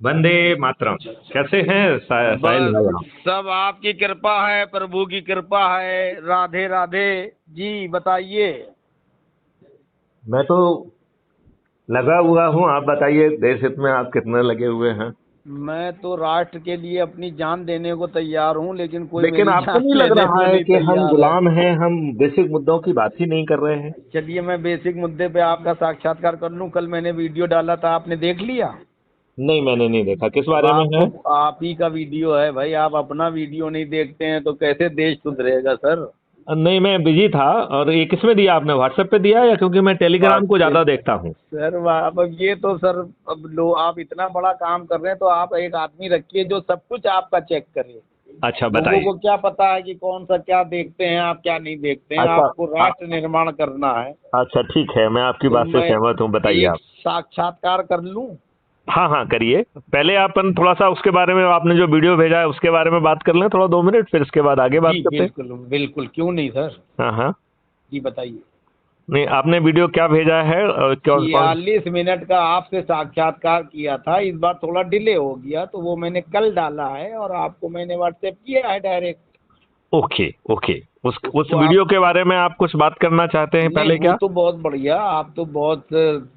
वंदे मातरम। कैसे हैं साहिल बस भाई आप? सब आपकी कृपा है, प्रभु की कृपा है। राधे राधे। जी बताइए। मैं तो लगा हुआ हूँ। आप बताइए, देश हित में आप कितने लगे हुए हैं? मैं तो राष्ट्र के लिए अपनी जान देने को तैयार हूँ, लेकिन कोई लेकिन मेरी आपको जान नहीं लग लेने रहा को है नहीं कि हम तैयार है। गुलाम हैं? हम बेसिक मुद्दों की बात ही नहीं कर रहे हैं। चलिए मैं बेसिक मुद्दे पे आपका साक्षात्कार कर लूँ। कल मैंने वीडियो डाला था, आपने देख लिया? नहीं, मैंने नहीं देखा। किस अब बारे में आप तो है? आप ही का वीडियो है भाई, आप अपना वीडियो नहीं देखते हैं तो कैसे देश सुधरेगा सर। नहीं, मैं बिजी था। और ये किसमें दिया आपने? व्हाट्सएप पे दिया या क्योंकि मैं टेलीग्राम को व्हाट्सएप। ज्यादा देखता हूँ? सर अब ये तो सर, अब लो आप इतना बड़ा काम कर रहे हैं तो आप एक आदमी रखिए जो सब कुछ आपका चेक करे। अच्छा, लोगों बताइए। को क्या पता है कि कौन सा क्या देखते हैं, आप क्या नहीं देखते हैं। अच्छा। आपको राष्ट्र निर्माण करना है। अच्छा, ठीक है, मैं आपकी तो बात से मैं सहमत हूँ। बताइए एक आप। साक्षात्कार कर लूं? हाँ हाँ, करिए। पहले अपन थोड़ा सा उसके बारे में, आपने जो वीडियो भेजा है उसके बारे में बात कर लें, थोड़ा 2 मिनट, फिर इसके बाद आगे बात जी करते हैं। बिल्कुल बिल्कुल, क्यों नहीं सर। हाँ हाँ। जी बताइए। नहीं, आपने वीडियो क्या भेजा है और कौन कौन? 46 मिनट का आपसे साक्षात्कार किया था। इस बार थोड़ा डिले हो गया तो वो मैंने कल डाला है और आपको मैंने व्हाट्सएप किया है डायरेक्ट। Okay okay. उस उसको आप, वीडियो के बारे में आप कुछ बात करना चाहते हैं नहीं पहले वो क्या? तो बहुत बढ़िया, आप तो बहुत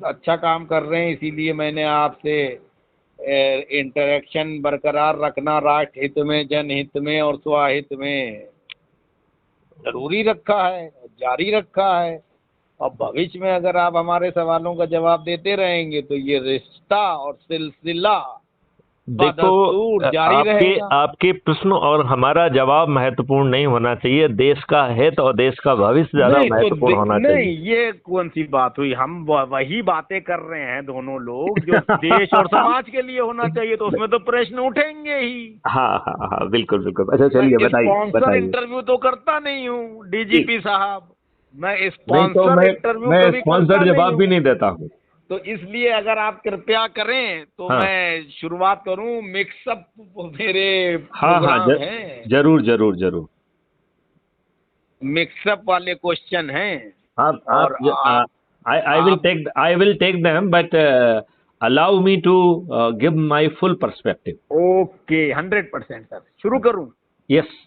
अच्छा काम कर रहे हैं, इसीलिए मैंने आपसे इंटरेक्शन बरकरार रखना राष्ट्र हित में, जनहित में और स्वहित में जरूरी रखा है, जारी रखा है। और भविष्य में अगर आप हमारे सवालों का जवाब देते रहेंगे तो ये रिश्ता और सिलसिला देखो, बदस्तूर जारी आपके रहेगा। आपके प्रश्न और हमारा जवाब महत्वपूर्ण नहीं होना चाहिए। देश का हित और देश का भविष्य ज्यादा नहीं तो महत्वपूर्ण होना नहीं, चाहिए। ये कौन सी बात हुई? हम वही बातें कर रहे हैं दोनों लोग जो देश और समाज के लिए होना चाहिए, तो उसमें तो प्रश्न उठेंगे ही। हाँ हाँ हाँ, बिल्कुल बिल्कुल। अच्छा, मैं चलिए, बताइए स्पॉन्सर बताइए। इंटरव्यू तो करता नहीं हूँ ठीक। डीजीपी साहब। मैं नहीं तो स्पॉन्सर इंटरव्यू मैं कभी करता स्पॉन्सर्ड नहीं जवाब भी हूँ। नहीं देता हूँ। तो इसलिए अगर आप कृपया करें तो हाँ मैं शुरुआत करूं। मिक्सअप मेरे हाँ हाँ, प्रोग्राम हैं, जरूर जरूर जरूर। मिक्सअप वाले क्वेश्चन हैं। आप और आप I will take them, but allow me to give my full perspective. Okay, 100% sir, शुरू करूं? यस।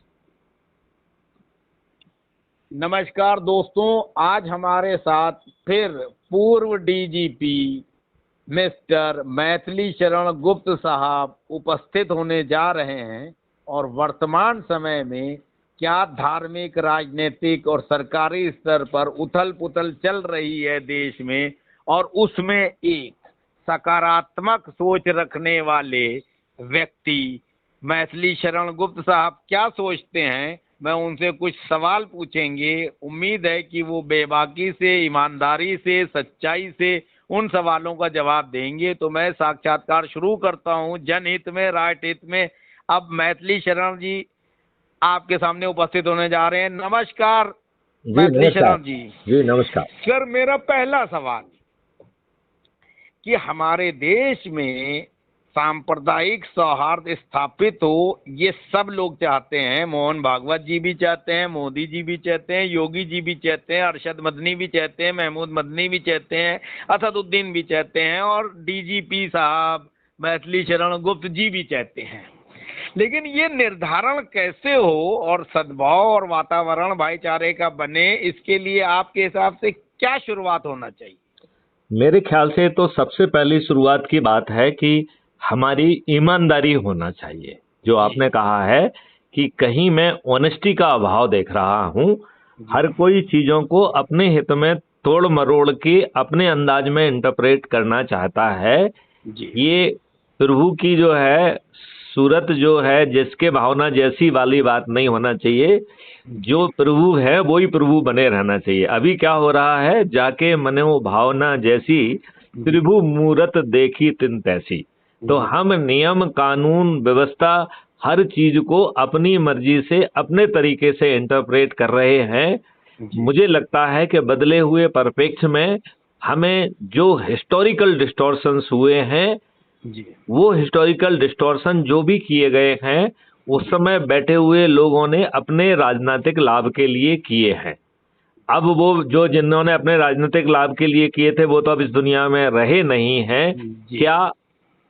नमस्कार दोस्तों, आज हमारे साथ फिर पूर्व डीजीपी मिस्टर मैथिली शरण गुप्त साहब उपस्थित होने जा रहे हैं। और वर्तमान समय में क्या धार्मिक, राजनीतिक और सरकारी स्तर पर उथल पुथल चल रही है देश में, और उसमें एक सकारात्मक सोच रखने वाले व्यक्ति मैथिली शरण गुप्त साहब क्या सोचते हैं, मैं उनसे कुछ सवाल पूछेंगे। उम्मीद है कि वो बेबाकी से, ईमानदारी से, सच्चाई से उन सवालों का जवाब देंगे। तो मैं साक्षात्कार शुरू करता हूं जनहित में, राष्ट्र हित में। अब मैथिली शरण जी आपके सामने उपस्थित होने जा रहे हैं। नमस्कार जी मैथिली नमस्कार। शरण जी। जी नमस्कार। सर मेरा पहला सवाल कि हमारे देश में सांप्रदायिक सौहार्द स्थापित हो, ये सब लोग चाहते हैं। मोहन भागवत जी भी चाहते हैं, मोदी जी भी चाहते हैं, योगी जी भी चाहते हैं, अरशद मदनी भी चाहते हैं, महमूद मदनी भी चाहते हैं, असदुद्दीन भी चाहते हैं, और डीजीपी साहब मैथिली शरण गुप्त जी भी चाहते हैं। लेकिन ये निर्धारण कैसे हो और सद्भाव और वातावरण भाईचारे का बने, इसके लिए आपके हिसाब से क्या शुरुआत होना चाहिए? मेरे ख्याल से तो सबसे पहली शुरुआत की बात है कि हमारी ईमानदारी होना चाहिए। जो जी आपने कहा है कि कहीं मैं ऑनेस्टी का अभाव देख रहा हूं। जी हर कोई चीजों को अपने हित में तोड़ मरोड़ के अपने अंदाज में इंटरप्रेट करना चाहता है। जी ये प्रभु की जो है सूरत जो है, जिसके भावना जैसी वाली बात नहीं होना चाहिए। जी जो प्रभु है वो ही प्रभु बने रहना चाहिए। अभी क्या हो रहा है, जाके मनो भावना जैसी, जी प्रभु मूरत देखी तिन तैसी। तो जी हम नियम कानून व्यवस्था हर चीज को अपनी मर्जी से अपने तरीके से इंटरप्रेट कर रहे हैं। जी मुझे लगता है कि बदले हुए परिप्रेक्ष्य में हमें जो हिस्टोरिकल डिस्टॉर्शंस हुए हैं, जी वो हिस्टोरिकल डिस्टॉर्शन जो भी किए गए हैं, उस समय बैठे हुए लोगों ने अपने राजनीतिक लाभ के लिए किए हैं। अब वो जो जिन्होंने अपने राजनीतिक लाभ के लिए किए थे वो तो अब इस दुनिया में रहे नहीं हैं। जी क्या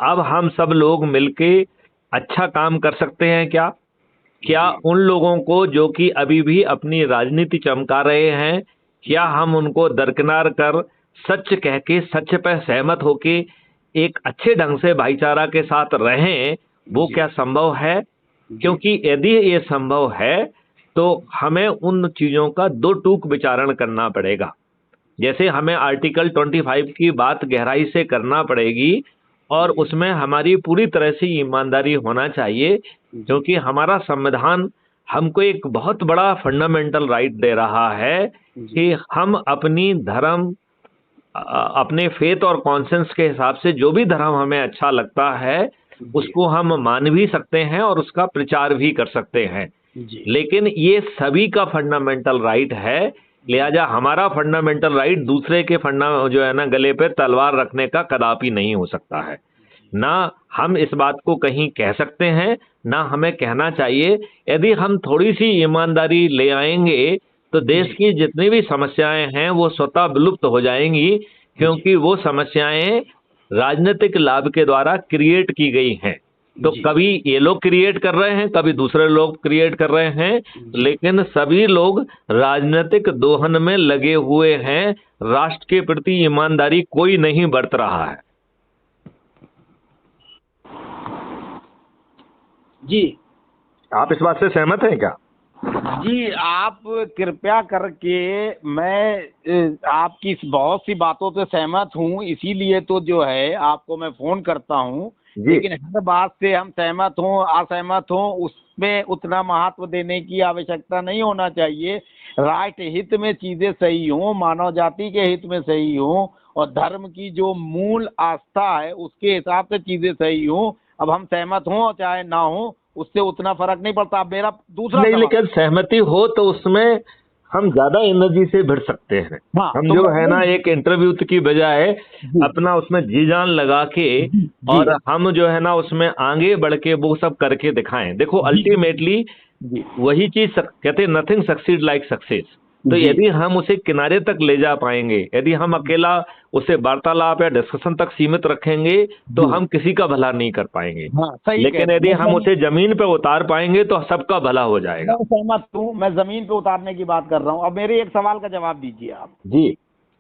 अब हम सब लोग मिलके अच्छा काम कर सकते हैं क्या? क्या उन लोगों को जो कि अभी भी अपनी राजनीति चमका रहे हैं, क्या हम उनको दरकिनार कर सच कह के, सच पर सहमत होके एक अच्छे ढंग से भाईचारा के साथ रहें, वो क्या संभव है? क्योंकि यदि ये संभव है तो हमें उन चीजों का दो टूक विचारण करना पड़ेगा। जैसे हमें आर्टिकल 25 की बात गहराई से करना पड़ेगी और उसमें हमारी पूरी तरह से ईमानदारी होना चाहिए, क्योंकि हमारा संविधान हमको एक बहुत बड़ा फंडामेंटल राइट दे रहा है कि हम अपनी धर्म, अपने फेथ और कॉन्सेंस के हिसाब से जो भी धर्म हमें अच्छा लगता है उसको हम मान भी सकते हैं और उसका प्रचार भी कर सकते हैं। लेकिन ये सभी का फंडामेंटल राइट है, लिहाजा हमारा फंडामेंटल राइट दूसरे के जो है ना गले पे तलवार रखने का कदापि नहीं हो सकता है। ना हम इस बात को कहीं कह सकते हैं, ना हमें कहना चाहिए। यदि हम थोड़ी सी ईमानदारी ले आएंगे तो देश की जितनी भी समस्याएं हैं वो स्वतः विलुप्त हो जाएंगी, क्योंकि वो समस्याएं राजनीतिक लाभ के द्वारा क्रिएट की गई हैं। तो कभी ये लोग क्रिएट कर रहे हैं, कभी दूसरे लोग क्रिएट कर रहे हैं, लेकिन सभी लोग राजनीतिक दोहन में लगे हुए हैं। राष्ट्र के प्रति ईमानदारी कोई नहीं बरत रहा है। जी, आप इस बात से सहमत हैं क्या? जी, आप कृपया करके, मैं आपकी इस बहुत सी बातों से सहमत हूँ, इसीलिए तो जो है आपको मैं फोन करता हूँ। लेकिन हर बात से हम सहमत हों असहमत हों उसमें उतना महत्व देने की आवश्यकता नहीं होना चाहिए। राष्ट्र हित में चीजें सही हों, मानव जाति के हित में सही हों और धर्म की जो मूल आस्था है उसके हिसाब से चीजें सही हों। अब हम सहमत हों चाहे ना हो उससे उतना फर्क नहीं पड़ता। अब मेरा दूसरा नहीं, लेकिन सहमति हो तो उसमें हम ज्यादा एनर्जी से भिड़ सकते हैं। हाँ, हम जो है ना एक इंटरव्यू की बजाय अपना उसमें जी जान लगा के और हम जो है ना उसमें आगे बढ़ के वो सब करके दिखाएं। देखो अल्टीमेटली वही चीज कहते हैं, नथिंग सक्सीड लाइक सक्सेस। तो यदि हम उसे किनारे तक ले जा पाएंगे, यदि हम अकेला उसे वार्तालाप या डिस्कशन तक सीमित रखेंगे तो हम किसी का भला नहीं कर पाएंगे। लेकिन यदि हम उसे जमीन पे उतार पाएंगे तो सबका भला हो जाएगा। मैं सहमत हूँ, मैं जमीन पे उतारने की बात कर रहा हूँ। अब मेरे एक सवाल का जवाब दीजिए आप। जी।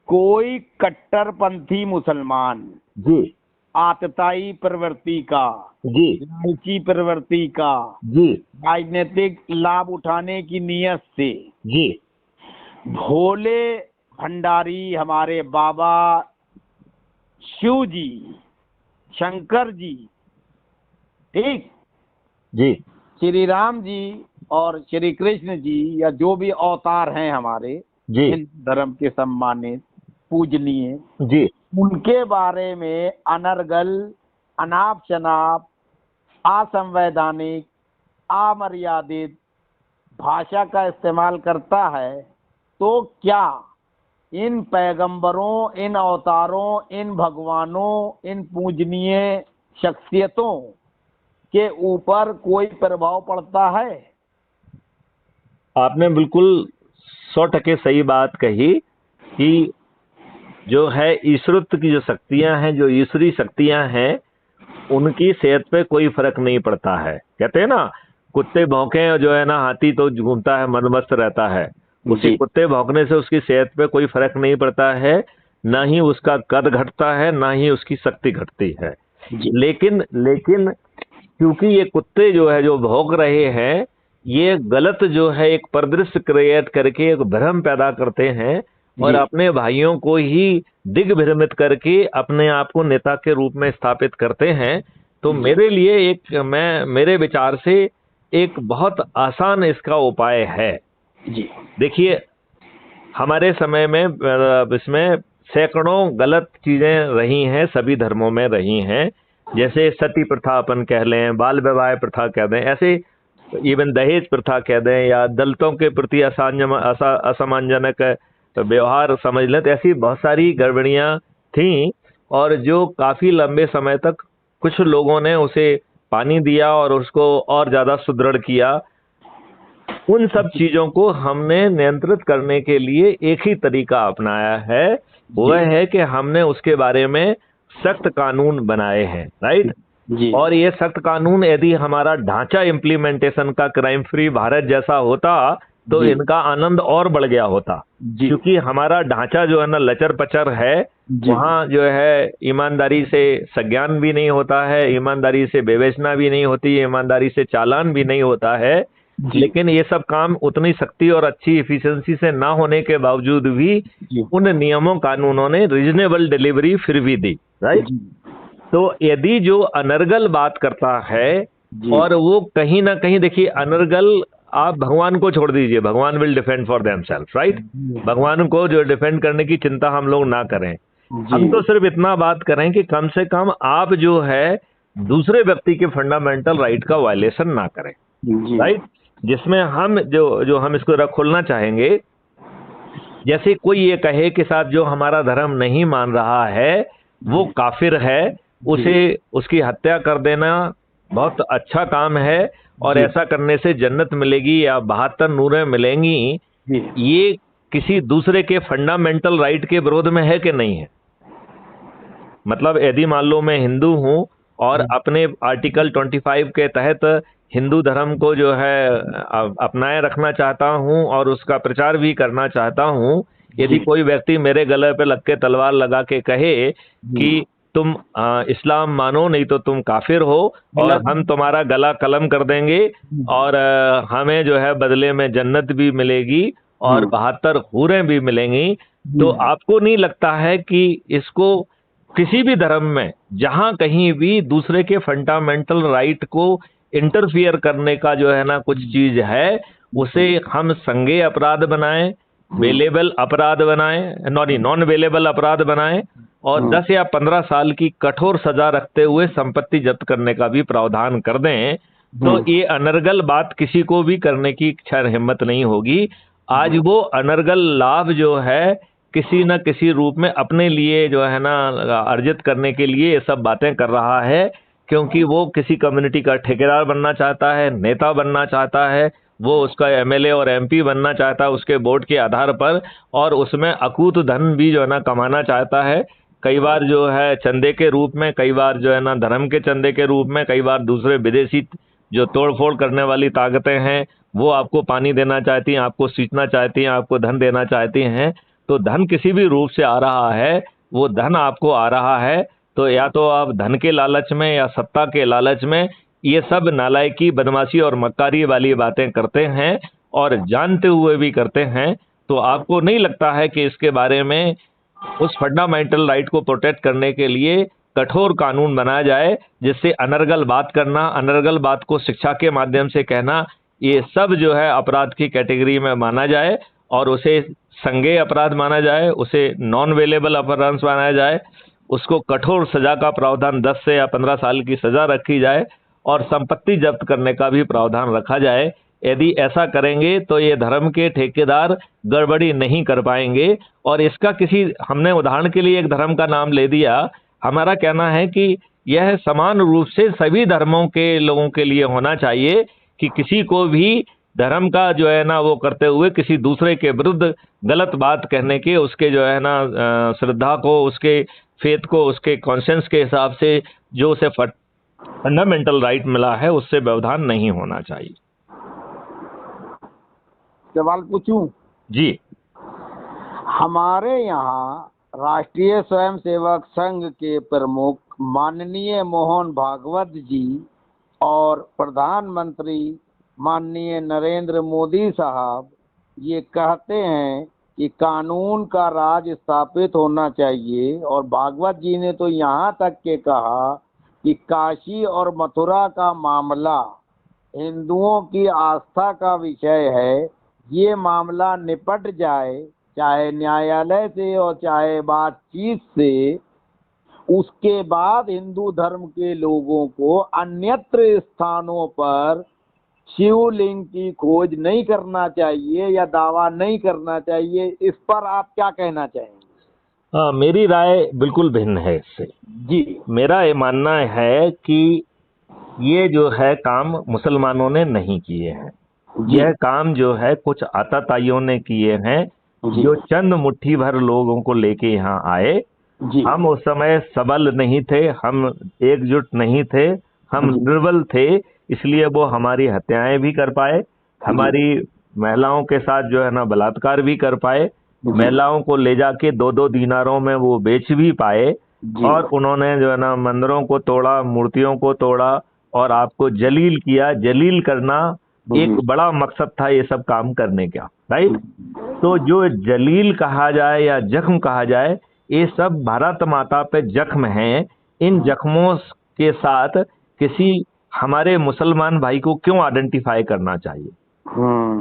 कोई कट्टरपंथी मुसलमान जी आतताई प्रवृत्ति का, जी लालची प्रवृत्ति का, जी राजनीतिक लाभ उठाने की नीयत से जी भोले भंडारी हमारे बाबा शिव जी, शंकर जी, ठीक, जी, श्री राम जी और श्री कृष्ण जी या जो भी अवतार हैं हमारे हिंदू धर्म के सम्मानित पूजनीय जी, उनके बारे में अनर्गल, अनाप शनाप, असंवैधानिक, अमर्यादित भाषा का इस्तेमाल करता है, तो क्या इन पैगंबरों, इन अवतारों, इन भगवानों, इन पूजनीय शख्सियतों के ऊपर कोई प्रभाव पड़ता है? आपने बिल्कुल 100% सही बात कही कि जो है ईश्वरत्व की जो शक्तियां हैं, जो ईश्वरी शक्तियां हैं, उनकी सेहत पे कोई फर्क नहीं पड़ता है। कहते हैं ना, कुत्ते भौंके जो है ना हाथी तो घूमता है, मदमस्त रहता है। उसी कुत्ते भौंकने से उसकी सेहत पे कोई फर्क नहीं पड़ता है, ना ही उसका कद घटता है, ना ही उसकी शक्ति घटती है। लेकिन क्योंकि ये कुत्ते जो है जो भौंक रहे हैं, ये गलत जो है एक परिदृश्य क्रिएट करके एक भ्रम पैदा करते हैं और अपने भाइयों को ही दिग्भ्रमित करके अपने आप को नेता के रूप में स्थापित करते हैं। तो मेरे लिए मेरे विचार से एक बहुत आसान इसका उपाय है। देखिए, हमारे समय में इसमें सैकड़ों गलत चीजें रही हैं, सभी धर्मों में रही हैं। जैसे सती प्रथा अपन कह लें, बाल विवाह प्रथा कह दें, ऐसे इवन दहेज प्रथा कह दें, या दलितों के प्रति असमंजनक व्यवहार समझ लें, तो ऐसी बहुत सारी गड़बड़ियां थीं और जो काफी लंबे समय तक कुछ लोगों ने उसे पानी दिया और उसको और ज्यादा सुदृढ़ किया। उन सब चीजों को हमने नियंत्रित करने के लिए एक ही तरीका अपनाया है, वह है कि हमने उसके बारे में सख्त कानून बनाए हैं, राइट। जी और ये सख्त कानून यदि हमारा ढांचा इम्प्लीमेंटेशन का क्राइम फ्री भारत जैसा होता तो जी इनका आनंद और बढ़ गया होता, जी क्योंकि हमारा ढांचा जो है ना लचर पचर है। जी वहाँ जो है ईमानदारी से संज्ञान भी नहीं होता है, ईमानदारी से विवेचना भी नहीं होती है, ईमानदारी से चालान भी नहीं होता है। जी लेकिन ये सब काम उतनी सख्ती और अच्छी इफिशिएंसी से ना होने के बावजूद भी जी उन नियमों कानूनों ने रीजनेबल डिलीवरी फिर भी दी, राइट। जी तो यदि जो अनर्गल बात करता है जी और वो कहीं ना कहीं, देखिए अनर्गल, आप भगवान को छोड़ दीजिए, भगवान will defend for themselves, right. भगवान को जो डिफेंड करने की चिंता हम लोग ना करें। हम तो सिर्फ इतना बात करें कि कम से कम आप जो है दूसरे व्यक्ति के फंडामेंटल राइट का वायलेशन ना करें, जी राइट। जिसमें हम जो हम इसको खोलना चाहेंगे, जैसे कोई ये कहे कि साहब जो हमारा धर्म नहीं मान रहा है वो काफिर है, उसे उसकी हत्या कर देना बहुत अच्छा काम है और जी। ऐसा करने से जन्नत मिलेगी या 72 नूरें मिलेंगी, जी ये किसी दूसरे के फंडामेंटल राइट के विरोध में है कि नहीं है। मतलब यदि मान लो मैं हिंदू हूं और अपने आर्टिकल 25 के तहत हिंदू धर्म को जो है अपनाए रखना चाहता हूं और उसका प्रचार भी करना चाहता हूं, यदि कोई व्यक्ति मेरे गले पे लग के तलवार लगा के कहे कि तुम इस्लाम मानो नहीं तो तुम काफिर हो और हम तुम्हारा गला कलम कर देंगे और हमें जो है बदले में जन्नत भी मिलेगी और 72 हूरें भी मिलेंगी, तो आपको नहीं लगता है कि इसको किसी भी धर्म में जहां कहीं भी दूसरे के फंडामेंटल राइट को इंटरफियर करने का जो है ना कुछ चीज है, उसे हम संज्ञेय अपराध बनाएं, वेलेबल अपराध बनाएं, नॉन वेलेबल अपराध बनाएं और 10 या 15 साल की कठोर सजा रखते हुए संपत्ति जब्त करने का भी प्रावधान कर दें, तो ये अनर्गल बात किसी को भी करने की इच्छा हिम्मत नहीं होगी। आज वो अनर्गल लाभ जो है किसी न किसी रूप में अपने लिए जो है ना अर्जित करने के लिए ये सब बातें कर रहा है, क्योंकि वो किसी कम्युनिटी का ठेकेदार बनना चाहता है, नेता बनना चाहता है, वो उसका एमएलए और एमपी बनना चाहता है उसके वोट के आधार पर, और उसमें अकूत धन भी जो है ना कमाना चाहता है। कई बार जो है चंदे के रूप में, कई बार जो है ना धर्म के चंदे के रूप में, कई बार दूसरे विदेशी जो तोड़फोड़ करने वाली ताकतें हैं वो आपको पानी देना चाहती हैं, आपको सींचना चाहती हैं, आपको धन देना चाहती हैं। तो धन किसी भी रूप से आ रहा है, वो धन आपको आ रहा है, तो या तो आप धन के लालच में या सत्ता के लालच में ये सब नालायकी, बदमाशी और मक्कारी वाली बातें करते हैं और जानते हुए भी करते हैं। तो आपको नहीं लगता है कि इसके बारे में उस फंडामेंटल राइट को प्रोटेक्ट करने के लिए कठोर कानून बनाया जाए, जिससे अनर्गल बात करना, अनर्गल बात को शिक्षा के माध्यम से कहना, ये सब जो है अपराध की कैटेगरी में माना जाए और उसे संज्ञेय अपराध माना जाए, उसे नॉन वेलेबल अपराध माना जाए, उसको कठोर सजा का प्रावधान 10 से या 15 साल की सजा रखी जाए और संपत्ति जब्त करने का भी प्रावधान रखा जाए। यदि ऐसा करेंगे तो ये धर्म के ठेकेदार गड़बड़ी नहीं कर पाएंगे। और इसका किसी, हमने उदाहरण के लिए एक धर्म का नाम ले दिया, हमारा कहना है कि यह समान रूप से सभी धर्मों के लोगों के लिए होना चाहिए कि किसी को भी धर्म का जो है ना वो करते हुए किसी दूसरे के विरुद्ध गलत बात कहने के, उसके जो है ना श्रद्धा को, उसके फेथ को, उसके कॉन्शियंस के हिसाब से जो उसे फंडामेंटल राइट मिला है उससे व्यवधान नहीं होना चाहिए। सवाल पूछूं? जी। हमारे यहाँ राष्ट्रीय स्वयंसेवक संघ के प्रमुख माननीय मोहन भागवत जी और प्रधानमंत्री माननीय नरेंद्र मोदी साहब ये कहते हैं कि कानून का राज स्थापित होना चाहिए, और भागवत जी ने तो यहाँ तक के कहा कि काशी और मथुरा का मामला हिंदुओं की आस्था का विषय है, ये मामला निपट जाए चाहे न्यायालय से और चाहे बातचीत से, उसके बाद हिंदू धर्म के लोगों को अन्यत्र स्थानों पर शिवलिंग की खोज नहीं करना चाहिए या दावा नहीं करना चाहिए। इस पर आप क्या कहना चाहेंगे? हाँ, मेरी राय बिल्कुल भिन्न है इससे। जी। मेरा ये मानना है कि ये जो है काम मुसलमानों ने नहीं किए हैं, यह काम जो है कुछ आताताइयों ने किए हैं, जो चंद मुट्ठी भर लोगों को लेके यहाँ आए जी हम उस समय सबल नहीं थे, हम एकजुट नहीं थे, हम जी निर्बल थे, इसलिए वो हमारी हत्याएं भी कर पाए, जी हमारी महिलाओं के साथ जो है ना बलात्कार भी कर पाए, जी महिलाओं को ले जाके 2-2 दीनारों में वो बेच भी पाए। जी और उन्होंने जो है ना मंदिरों को तोड़ा, मूर्तियों को तोड़ा और आपको जलील किया। जलील करना एक जी बड़ा मकसद था ये सब काम करने का, राइट। तो जो जलील कहा जाए या जख्म कहा जाए, ये सब भारत माता पे जख्म हैं। इन जख्मों के साथ किसी हमारे मुसलमान भाई को क्यों आइडेंटिफाई करना चाहिए?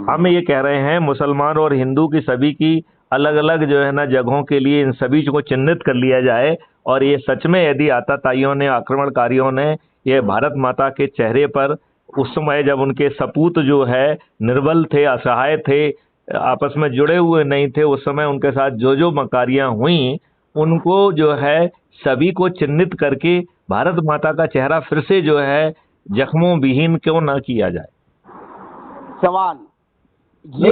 हम ये कह रहे हैं मुसलमान और हिंदू की सभी की अलग अलग जो है ना जगहों के लिए इन सभी को चिन्हित कर लिया जाए। और ये सच में यदि आतताइयों ने, आक्रमणकारियों ने ये भारत माता के चेहरे पर उस समय जब उनके सपूत जो है निर्बल थे, असहाय थे, आपस में जुड़े हुए नहीं थे, उस समय उनके साथ जो जो मकारियां हुई, उनको जो है सभी को चिन्हित करके भारत माता का चेहरा फिर से जो है जख्मों विहीन क्यों ना किया जाए? सवाल नहीं, ये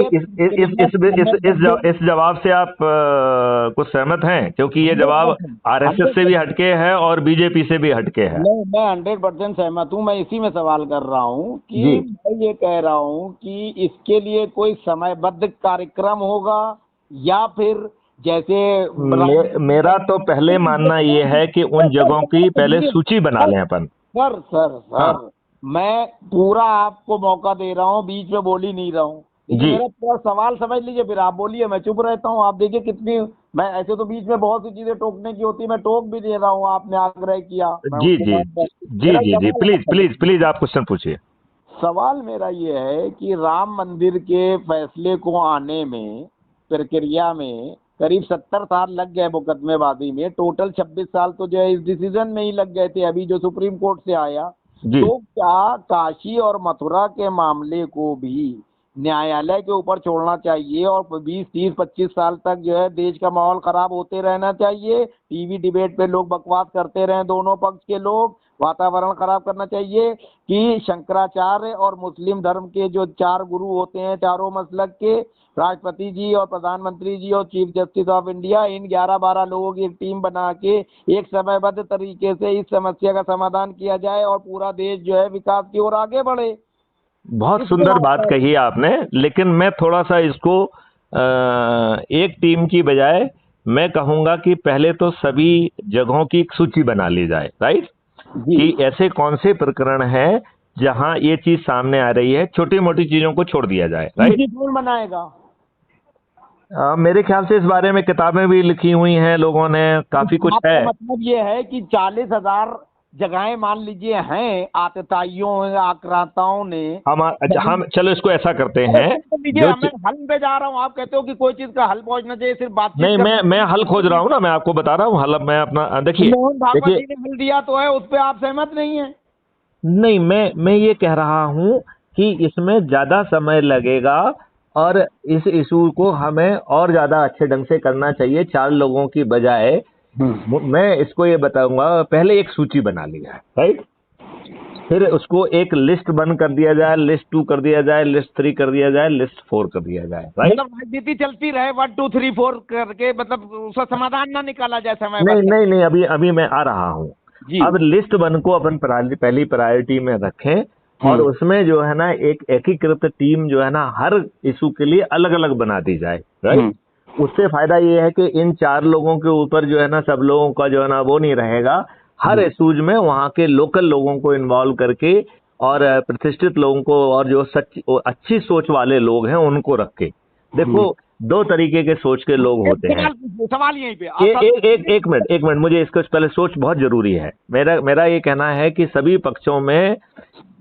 इस जवाब से आप कुछ सहमत हैं? क्योंकि ये जवाब 100%, आरएसएस से भी 100%। हटके है और बीजेपी से भी हटके है। नहीं, मैं 100% सहमत हूँ। मैं इसी में सवाल कर रहा हूँ कि जी। मैं ये कह रहा हूँ कि इसके लिए कोई समयबद्ध कार्यक्रम होगा या फिर जैसे मेरा तो पहले मानना ये है कि उन जगहों की पहले सूची बना लें अपन। सर सर हाँ। सर मैं पूरा आपको मौका दे रहा हूँ, बीच में बोल ही नहीं रहा हूँ। देखिए जी मेरा पूरा सवाल समझ लीजिए, फिर आप बोलिए, मैं चुप रहता हूँ। आप देखिए कितनी, मैं ऐसे तो बीच में बहुत सी चीजें टोकने की होती है, मैं टोक भी दे रहा हूँ। आपने आग्रह किया, मैं जी उसके जी बाद जी मेरा जी जी, सवाल प्लीज आपसे, प्लीज प्लीज आप क्वेश्चन पूछिए। सवाल मेरा ये है कि राम मंदिर के फैसले को आने में, प्रक्रिया में करीब 70 साल लग गए मुकदमेबाजी में। टोटल 26 साल तो जो है इस डिसीजन में ही लग गए थे, अभी जो सुप्रीम कोर्ट से आया। जी। तो क्या काशी और मथुरा के मामले को भी न्यायालय के ऊपर छोड़ना चाहिए और 20, 30, 25 साल तक जो है देश का माहौल खराब होते रहना चाहिए? टीवी डिबेट पे लोग बकवास करते रहे, दोनों पक्ष के लोग, वातावरण खराब करना चाहिए? कि शंकराचार्य और मुस्लिम धर्म के जो 4 गुरु होते हैं, चारों मसलक के, राष्ट्रपति जी और प्रधानमंत्री जी और चीफ जस्टिस ऑफ इंडिया, इन 11-12 लोगों की एक टीम बना के एक समयबद्ध तरीके से इस समस्या का समाधान किया जाए और पूरा देश जो है विकास की ओर आगे बढ़े? बहुत इस पे सुंदर बात बात है। कही आपने, लेकिन मैं थोड़ा सा इसको एक टीम की बजाय मैं कहूंगा कि पहले तो सभी जगहों की एक सूची बना ली जाए, राइट। जी कि ऐसे कौन से प्रकरण हैं जहां ये चीज सामने आ रही है, छोटी मोटी चीजों को छोड़ दिया जाए, राइट। सूची कौन बनाएगा? मेरे ख्याल से इस बारे में किताबें भी लिखी हुई हैं लोगों ने, काफी कुछ है। आपका मतलब ये है कि 40,000 जगहें मान लीजिए हैं आतताइयों, आक्रांताओं ने। अच्छा, हम चलो इसको ऐसा करते अरे हैं। तो लीजिए, जो मैं हल पे जा रहा हूँ। आप कहते हो कि कोई चीज का हल पहुंचना चाहिए, सिर्फ बातचीत नहीं, कर। मैं हल खोज रहा हूँ ना, मैं आपको बता रहा हूँ हल। मैं अपना देखिए। मोहन भागवत देखिए, जी ने हल दिया तो है, उस पे आप सहमत नहीं है? नहीं, मैं ये कह रहा हूँ कि इसमें ज्यादा समय लगेगा और इस इशू को हमें और ज्यादा अच्छे ढंग से करना चाहिए 4 लोगों की बजाय। मैं इसको ये बताऊंगा, पहले एक सूची बना लिया है, राइट। फिर उसको एक लिस्ट 1 कर दिया जाए, लिस्ट 2 कर दिया जाए, लिस्ट 3 कर दिया जाए, लिस्ट 4 कर दिया जाए, राइट। मतलब राजनीति चलती रहे 1, 2, 3, 4 करके, मतलब उसका समाधान ना निकाला जाए समय नहीं बदल? नहीं नहीं, अभी अभी मैं आ रहा हूँ। जी। अब लिस्ट 1 को अपन पहली प्रायोरिटी में रखें और उसमें जो है ना एक एकीकृत टीम जो है ना हर इशू के लिए अलग अलग बना दी जाए, राइट। उससे फायदा ये है कि इन 4 लोगों के ऊपर जो है ना सब लोगों का जो है ना वो नहीं रहेगा। हर इशूज में वहाँ के लोकल लोगों को इन्वॉल्व करके और प्रतिष्ठित लोगों को और जो अच्छी सोच वाले लोग हैं उनको रख के। देखो, 2 तरीके के सोच के लोग एक होते हैं। सवाल यहीं पे एक मिनट, एक मिनट, मुझे इसको पहले सोच बहुत जरूरी है। मेरा ये कहना है कि सभी पक्षों में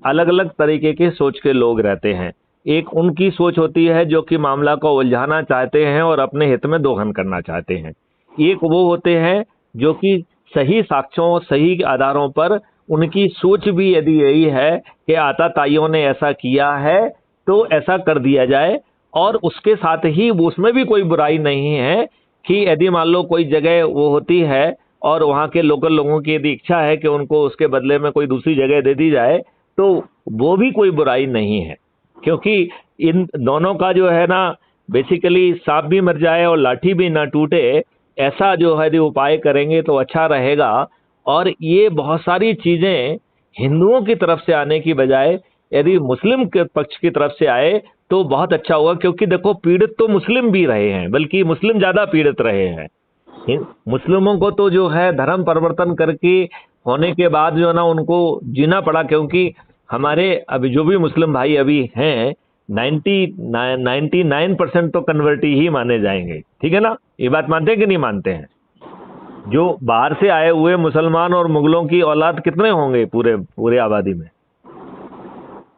अलग अलग तरीके के सोच के लोग रहते हैं। एक उनकी सोच होती है जो कि मामला को उलझाना चाहते हैं और अपने हित में दोहन करना चाहते हैं। एक वो होते हैं जो कि सही साक्ष्यों, सही आधारों पर उनकी सोच भी यदि यही है कि आताताइयों ने ऐसा किया है तो ऐसा कर दिया जाए, और उसके साथ ही उसमें भी कोई बुराई नहीं है कि यदि मान लो कोई जगह वो होती है और वहाँ के लोकल लोगों की यदि इच्छा है कि उनको उसके बदले में कोई दूसरी जगह दे दी जाए तो वो भी कोई बुराई नहीं है। क्योंकि इन दोनों का जो है ना बेसिकली सांप भी मर जाए और लाठी भी ना टूटे, ऐसा जो है जो उपाय करेंगे तो अच्छा रहेगा। और ये बहुत सारी चीजें हिंदुओं की तरफ से आने की बजाय यदि मुस्लिम के पक्ष की तरफ से आए तो बहुत अच्छा होगा, क्योंकि देखो पीड़ित तो मुस्लिम भी रहे हैं, बल्कि मुस्लिम ज्यादा पीड़ित रहे हैं। मुस्लिमों को तो जो है धर्म परिवर्तन करके होने के बाद जो है ना उनको जीना पड़ा, क्योंकि हमारे अभी जो भी मुस्लिम भाई अभी हैं 99% तो कन्वर्टी ही माने जाएंगे, ठीक है ना? ये बात मानते हैं कि नहीं मानते हैं? जो बाहर से आए हुए मुसलमान और मुगलों की औलाद कितने होंगे पूरे पूरे आबादी में?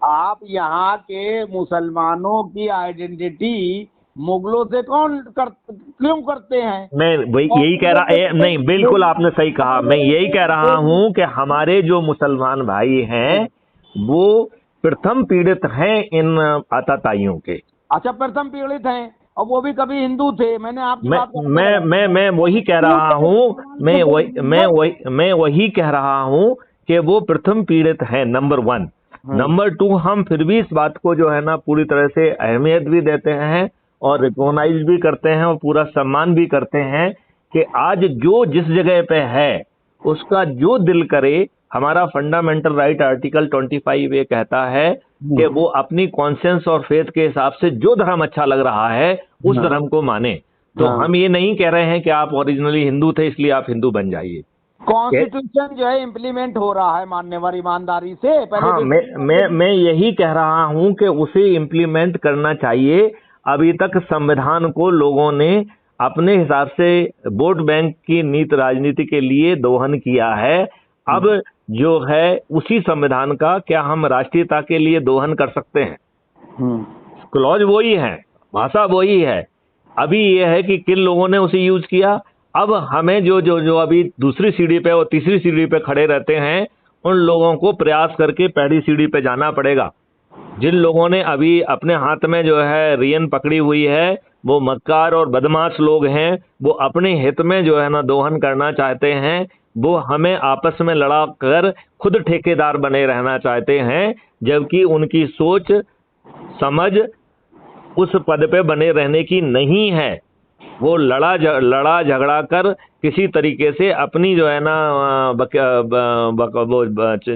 आप यहाँ के मुसलमानों की आइडेंटिटी मुगलों से क्यों करते हैं? मैं वही यही कह रहा नहीं, बिल्कुल आपने सही कहा। मैं यही कह रहा हूं कि हमारे जो मुसलमान भाई हैं वो प्रथम पीड़ित हैं इन आताताइयों के। अच्छा, प्रथम पीड़ित हैं, और वो भी कभी हिंदू थे। मैंने आपकी बात मैं वही कह रहा हूं, मैं वही कह रहा हूं कि वो प्रथम पीड़ित हैं, नंबर 1। नंबर 2, हम फिर भी इस बात को जो है ना पूरी तरह से अहमियत भी देते हैं और रिकॉग्नाइज भी करते हैं और पूरा सम्मान भी करते हैं कि आज जो जिस जगह पे है उसका जो दिल करे। हमारा फंडामेंटल राइट आर्टिकल 25 ये कहता है कि वो अपनी कॉन्सेंस और फेथ के हिसाब से जो धर्म अच्छा लग रहा है उस धर्म को माने। तो हम ये नहीं कह रहे हैं कि आप ओरिजिनली हिंदू थे इसलिए आप हिंदू बन जाइए। कॉन्स्टिट्यूशन जो है इम्प्लीमेंट हो रहा है मान्यवर ईमानदारी से। हाँ, मैं यही कह रहा हूं कि उसे इम्प्लीमेंट करना चाहिए। अभी तक संविधान को लोगों ने अपने हिसाब से वोट बैंक की नीति राजनीति के लिए दोहन किया है। अब जो है उसी संविधान का क्या हम राष्ट्रीयता के लिए दोहन कर सकते हैं? क्लॉज वही है, भाषा वही है। अभी यह है कि किन लोगों ने उसे यूज किया। अब हमें जो जो जो अभी दूसरी सीढ़ी पे और तीसरी सीढ़ी पे खड़े रहते हैं उन लोगों को प्रयास करके पहली सीढ़ी पे जाना पड़ेगा। जिन लोगों ने अभी अपने हाथ में जो है रियन पकड़ी हुई है वो मक्कार और बदमाश लोग हैं। वो अपने हित में जो है ना दोहन करना चाहते हैं। वो हमें आपस में लड़ा कर खुद ठेकेदार बने रहना चाहते हैं, जबकि उनकी सोच समझ उस पद पे बने रहने की नहीं है। वो लड़ा झगड़ा कर किसी तरीके से अपनी जो है ना वो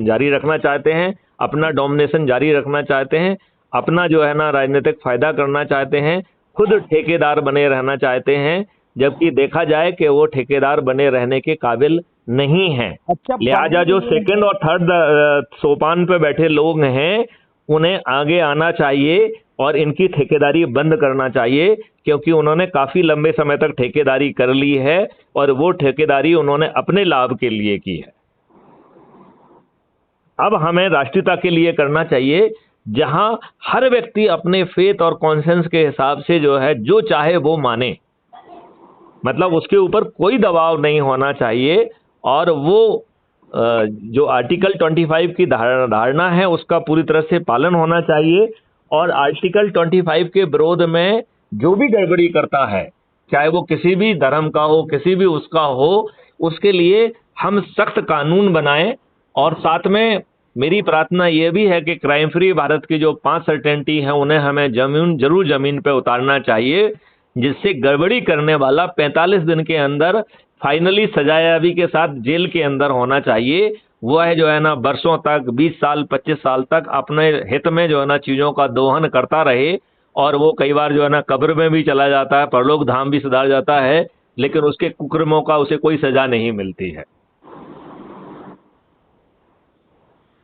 जारी रखना चाहते हैं, अपना डोमिनेशन जारी रखना चाहते हैं, अपना जो है ना राजनीतिक फायदा करना चाहते हैं, खुद ठेकेदार बने रहना चाहते हैं, जबकि देखा जाए कि वो ठेकेदार बने रहने के काबिल नहीं है। लिहाजा जो सेकंड और थर्ड सोपान पे बैठे लोग हैं उन्हें आगे आना चाहिए और इनकी ठेकेदारी बंद करना चाहिए, क्योंकि उन्होंने काफी लंबे समय तक ठेकेदारी कर ली है और वो ठेकेदारी उन्होंने अपने लाभ के लिए की है। अब हमें राष्ट्रीयता के लिए करना चाहिए, जहां हर व्यक्ति अपने फेथ और कॉन्सेंस के हिसाब से जो है जो चाहे वो माने। मतलब उसके ऊपर कोई दबाव नहीं होना चाहिए और वो जो आर्टिकल 25 की धारणा है उसका पूरी तरह से पालन होना चाहिए। और आर्टिकल 25 के विरोध में जो भी गड़बड़ी करता है, चाहे वो किसी भी धर्म का हो, किसी भी उसका हो, उसके लिए हम सख्त कानून बनाएं। और साथ में मेरी प्रार्थना ये भी है कि क्राइम फ्री भारत की जो 5 सर्टेनिटी है उन्हें हमें जरूर जमीन पे उतारना चाहिए, जिससे गड़बड़ी करने वाला 45 दिन के अंदर फाइनली सजायाबी के साथ जेल के अंदर होना चाहिए। वो है जो है ना वर्षों तक 20 साल 25 साल तक अपने हित में जो है ना चीजों का दोहन करता रहे, और वो कई बार जो है ना कब्र में भी चला जाता है, परलोक धाम भी सुधार जाता है, लेकिन उसके कुकर्मों का उसे कोई सजा नहीं मिलती है।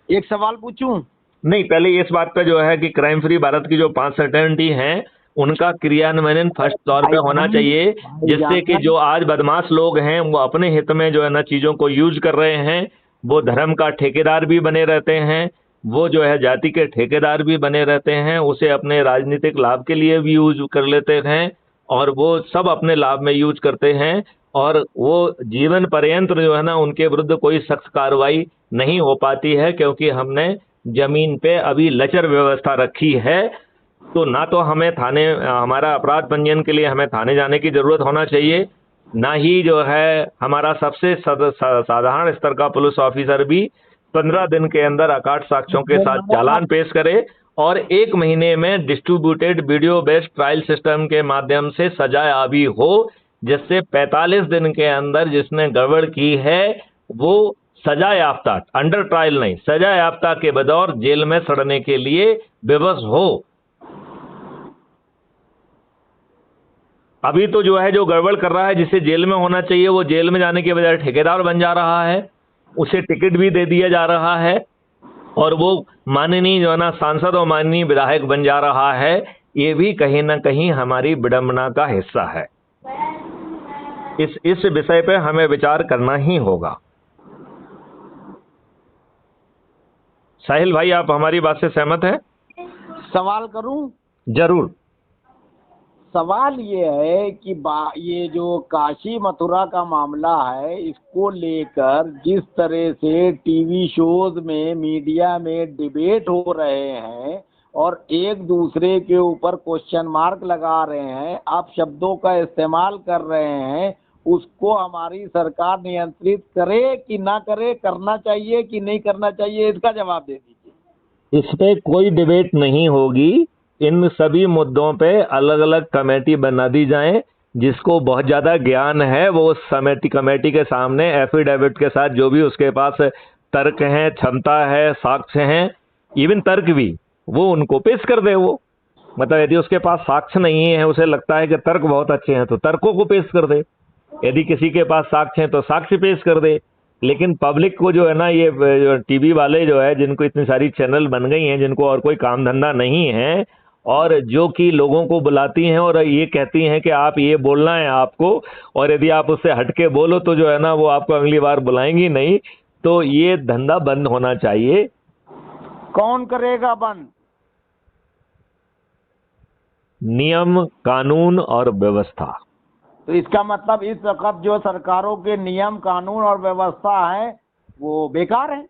एक सवाल पूछूं? नहीं, पहले इस बात पे जो है कि क्राइम फ्री भारत की जो 5 सर्टेनिटी हैं उनका क्रियान्वयन फर्स्ट तौर पे होना चाहिए, जिससे कि जो आज बदमाश लोग हैं वो अपने हित में जो है ना चीजों को यूज कर रहे हैं, वो धर्म का ठेकेदार भी बने रहते हैं, वो जो है जाति के ठेकेदार भी बने रहते हैं, उसे अपने राजनीतिक लाभ के लिए भी यूज कर लेते हैं, और वो सब अपने लाभ में यूज करते हैं। और वो जीवन पर्यंत जो है ना उनके विरुद्ध कोई सख्त कार्रवाई नहीं हो पाती है, क्योंकि हमने जमीन पे अभी लचर व्यवस्था रखी है। तो ना तो हमें थाने, हमारा अपराध पंजीयन के लिए हमें थाने जाने की जरूरत होना चाहिए, ना ही जो है हमारा सबसे साधारण स्तर का पुलिस ऑफिसर भी 15 दिन के अंदर अकाट साक्ष्यों के साथ चालान पेश करे और 1 महीने में distributed video based trial system के माध्यम से सजायाबी हो। जिससे 45 दिन के अंदर जिसने गड़बड़ की है वो सजा याफ्ता, अंडर ट्रायल नहीं, सजा याफ्ता के बतौर जेल में सड़ने के लिए बेबस हो। अभी तो जो है जो गड़बड़ कर रहा है, जिसे जेल में होना चाहिए, वो जेल में जाने के बजाय ठेकेदार बन जा रहा है, उसे टिकट भी दे दिया जा रहा है और वो माननीय जो है ना सांसद और माननीय विधायक बन जा रहा है। ये भी कहीं ना कहीं हमारी विडंबना का हिस्सा है। इस विषय पे हमें विचार करना ही होगा। साहिल भाई, आप हमारी बात से सहमत हैं? सवाल करूं? जरूर। सवाल ये है कि ये जो काशी मथुरा का मामला है, इसको लेकर जिस तरह से टीवी शोज में, मीडिया में डिबेट हो रहे हैं और एक दूसरे के ऊपर क्वेश्चन मार्क लगा रहे हैं, आप शब्दों का इस्तेमाल कर रहे हैं, उसको हमारी सरकार नियंत्रित करे कि ना करे, करना चाहिए कि नहीं करना चाहिए, इसका जवाब दे दीजिए। इस पे कोई डिबेट नहीं होगी। इन सभी मुद्दों पे अलग अलग कमेटी बना दी जाए। जिसको बहुत ज्यादा ज्ञान है वो उस कमेटी के सामने एफिडेविट के साथ जो भी उसके पास तर्क हैं, क्षमता है, साक्ष्य हैं, इवन तर्क भी, वो उनको पेश कर दे। वो मतलब यदि उसके पास साक्ष्य नहीं है, उसे लगता है कि तर्क बहुत अच्छे हैं, तो तर्कों को पेश कर दे। यदि किसी के पास साक्ष्य हैं तो साक्ष्य पेश कर दे। लेकिन पब्लिक को जो है ना, ये टीवी वाले जो है, जिनको इतनी सारी चैनल बन गई हैं, जिनको और कोई काम धंधा नहीं है, और जो कि लोगों को बुलाती हैं और ये कहती हैं कि आप ये बोलना है आपको, और यदि आप उससे हटके बोलो तो जो है ना वो आपको अगली बार बुलाएंगी नहीं। तो ये धंधा बंद होना चाहिए। कौन करेगा बंद? नियम, कानून और व्यवस्था। तो इसका मतलब इस वक्त जो सरकारों के नियम, कानून और व्यवस्था है वो बेकार है,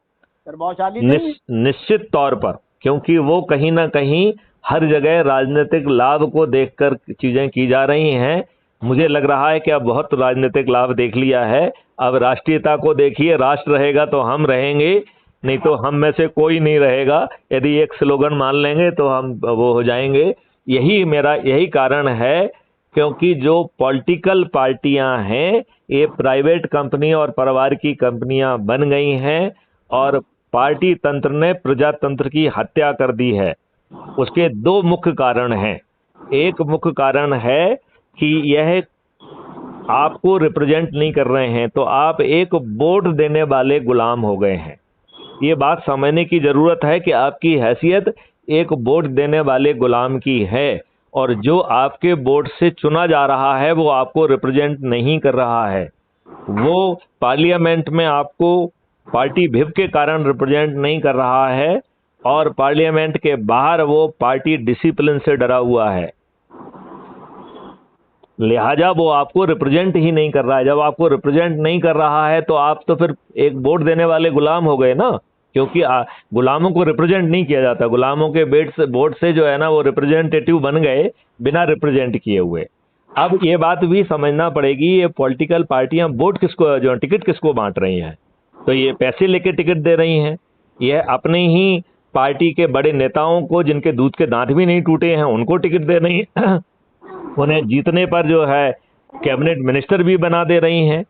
प्रभावशाली नहीं है। निश्चित तौर पर, क्योंकि वो कहीं ना कहीं हर जगह राजनीतिक लाभ को देखकर चीजें की जा रही हैं। मुझे लग रहा है कि अब बहुत राजनीतिक लाभ देख लिया है। अब राष्ट्रीयता को देखिए, राष्ट्र रहेगा तो हम रहेंगे, नहीं तो हम में से कोई नहीं रहेगा। यदि एक स्लोगन मान लेंगे तो हम वो हो जाएंगे। यही कारण है, क्योंकि जो पॉलिटिकल पार्टियां हैं ये प्राइवेट कंपनी और परिवार की कंपनियां बन गई हैं और पार्टी तंत्र ने प्रजातंत्र की हत्या कर दी है। उसके दो मुख्य कारण हैं। एक मुख्य कारण है कि यह आपको रिप्रेजेंट नहीं कर रहे हैं, तो आप एक वोट देने वाले गुलाम हो गए हैं। ये बात समझने की जरूरत है कि आपकी हैसियत एक वोट देने वाले गुलाम की है, और जो आपके वोट से चुना जा रहा है वो आपको रिप्रेजेंट नहीं कर रहा है। वो पार्लियामेंट में आपको पार्टी भिप के कारण रिप्रेजेंट नहीं कर रहा है, और पार्लियामेंट के बाहर वो पार्टी डिसिप्लिन से डरा हुआ है। लिहाजा वो आपको रिप्रेजेंट ही नहीं कर रहा है। जब आपको रिप्रेजेंट नहीं कर रहा है तो आप तो फिर एक वोट देने वाले गुलाम हो गए ना, क्योंकि गुलामों को रिप्रेजेंट नहीं किया जाता। गुलामों के वोट से जो है ना वो रिप्रेजेंटेटिव बन गए बिना रिप्रेजेंट किए हुए। अब ये बात भी समझना पड़ेगी, ये पॉलिटिकल पार्टियां वोट किसको, जो टिकट किसको बांट रही हैं? तो ये पैसे लेके टिकट दे रही हैं। ये अपने ही पार्टी के बड़े नेताओं को, जिनके दूध के दांत भी नहीं टूटे हैं, उनको टिकट दे रही हैं। उन्हें जीतने पर जो है कैबिनेट मिनिस्टर भी बना दे रही हैं।